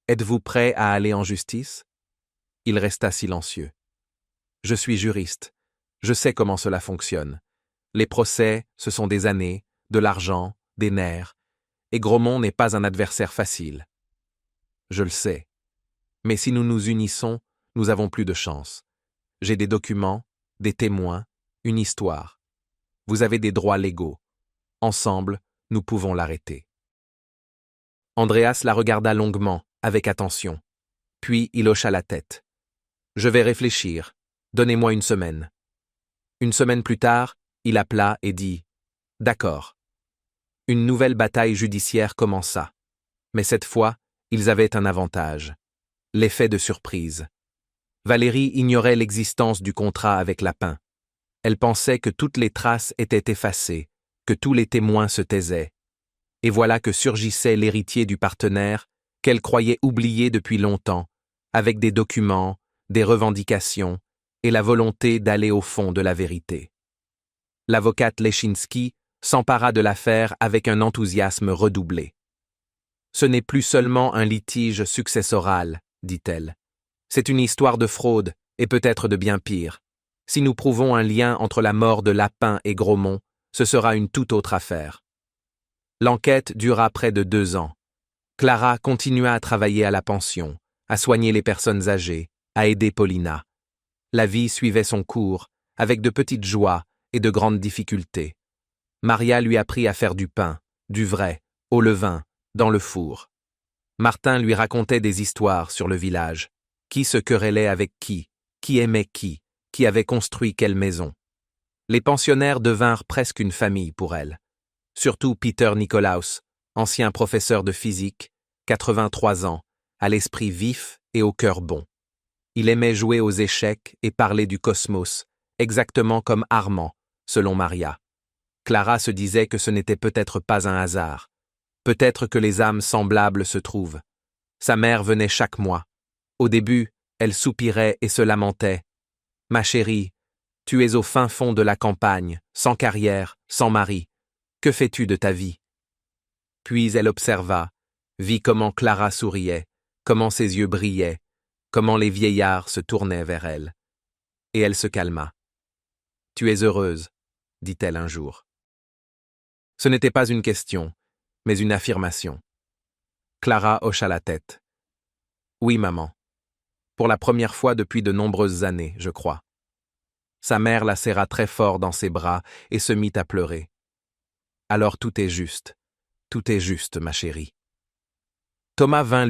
Êtes-vous prêt à aller en justice? Il resta silencieux. Je suis juriste. Je sais comment cela fonctionne. Les procès, ce sont des années, de l'argent, des nerfs, et Grosmont n'est pas un adversaire facile. Je le sais. Mais si nous nous unissons, nous avons plus de chance. J'ai des documents, des témoins, une histoire. Vous avez des droits légaux. Ensemble, nous pouvons l'arrêter. Andreas la regarda longuement, avec attention. Puis il hocha la tête. Je vais réfléchir. Donnez-moi 1 semaine. 1 semaine plus tard, il appela et dit « D'accord ». Une nouvelle bataille judiciaire commença. Mais cette fois, ils avaient un avantage. L'effet de surprise. Valérie ignorait l'existence du contrat avec Lapin. Elle pensait que toutes les traces étaient effacées, que tous les témoins se taisaient. Et voilà que surgissait l'héritier du partenaire qu'elle croyait oublié depuis longtemps, avec des documents, des revendications et la volonté d'aller au fond de la vérité. L'avocate Leschinski s'empara de l'affaire avec un enthousiasme redoublé. Ce n'est plus seulement un litige successoral, dit-elle. C'est une histoire de fraude, et peut-être de bien pire. Si nous prouvons un lien entre la mort de Lapin et Grosmont, ce sera une toute autre affaire. L'enquête dura près de 2 ans. Clara continua à travailler à la pension, à soigner les personnes âgées, à aider Paulina. La vie suivait son cours, avec de petites joies et de grandes difficultés. Maria lui apprit à faire du pain, du vrai, au levain, dans le four. Martin lui racontait des histoires sur le village. Qui se querellait avec qui aimait qui avait construit quelle maison. Les pensionnaires devinrent presque une famille pour elle. Surtout Peter Nicolaus, ancien professeur de physique, 83 ans, à l'esprit vif et au cœur bon. Il aimait jouer aux échecs et parler du cosmos, exactement comme Armand, selon Maria. Clara se disait que ce n'était peut-être pas un hasard. Peut-être que les âmes semblables se trouvent. Sa mère venait chaque mois. Au début, elle soupirait et se lamentait. « Ma chérie, tu es au fin fond de la campagne, sans carrière, sans mari. Que fais-tu de ta vie ?» Puis elle observa, vit comment Clara souriait, comment ses yeux brillaient, comment les vieillards se tournaient vers elle. Et elle se calma. « Tu es heureuse, » dit-elle un jour. Ce n'était pas une question, mais une affirmation. Clara hocha la tête. « Oui, maman. Pour la première fois depuis de nombreuses années, je crois. » Sa mère la serra très fort dans ses bras et se mit à pleurer. « Alors tout est juste, ma chérie. » Thomas vint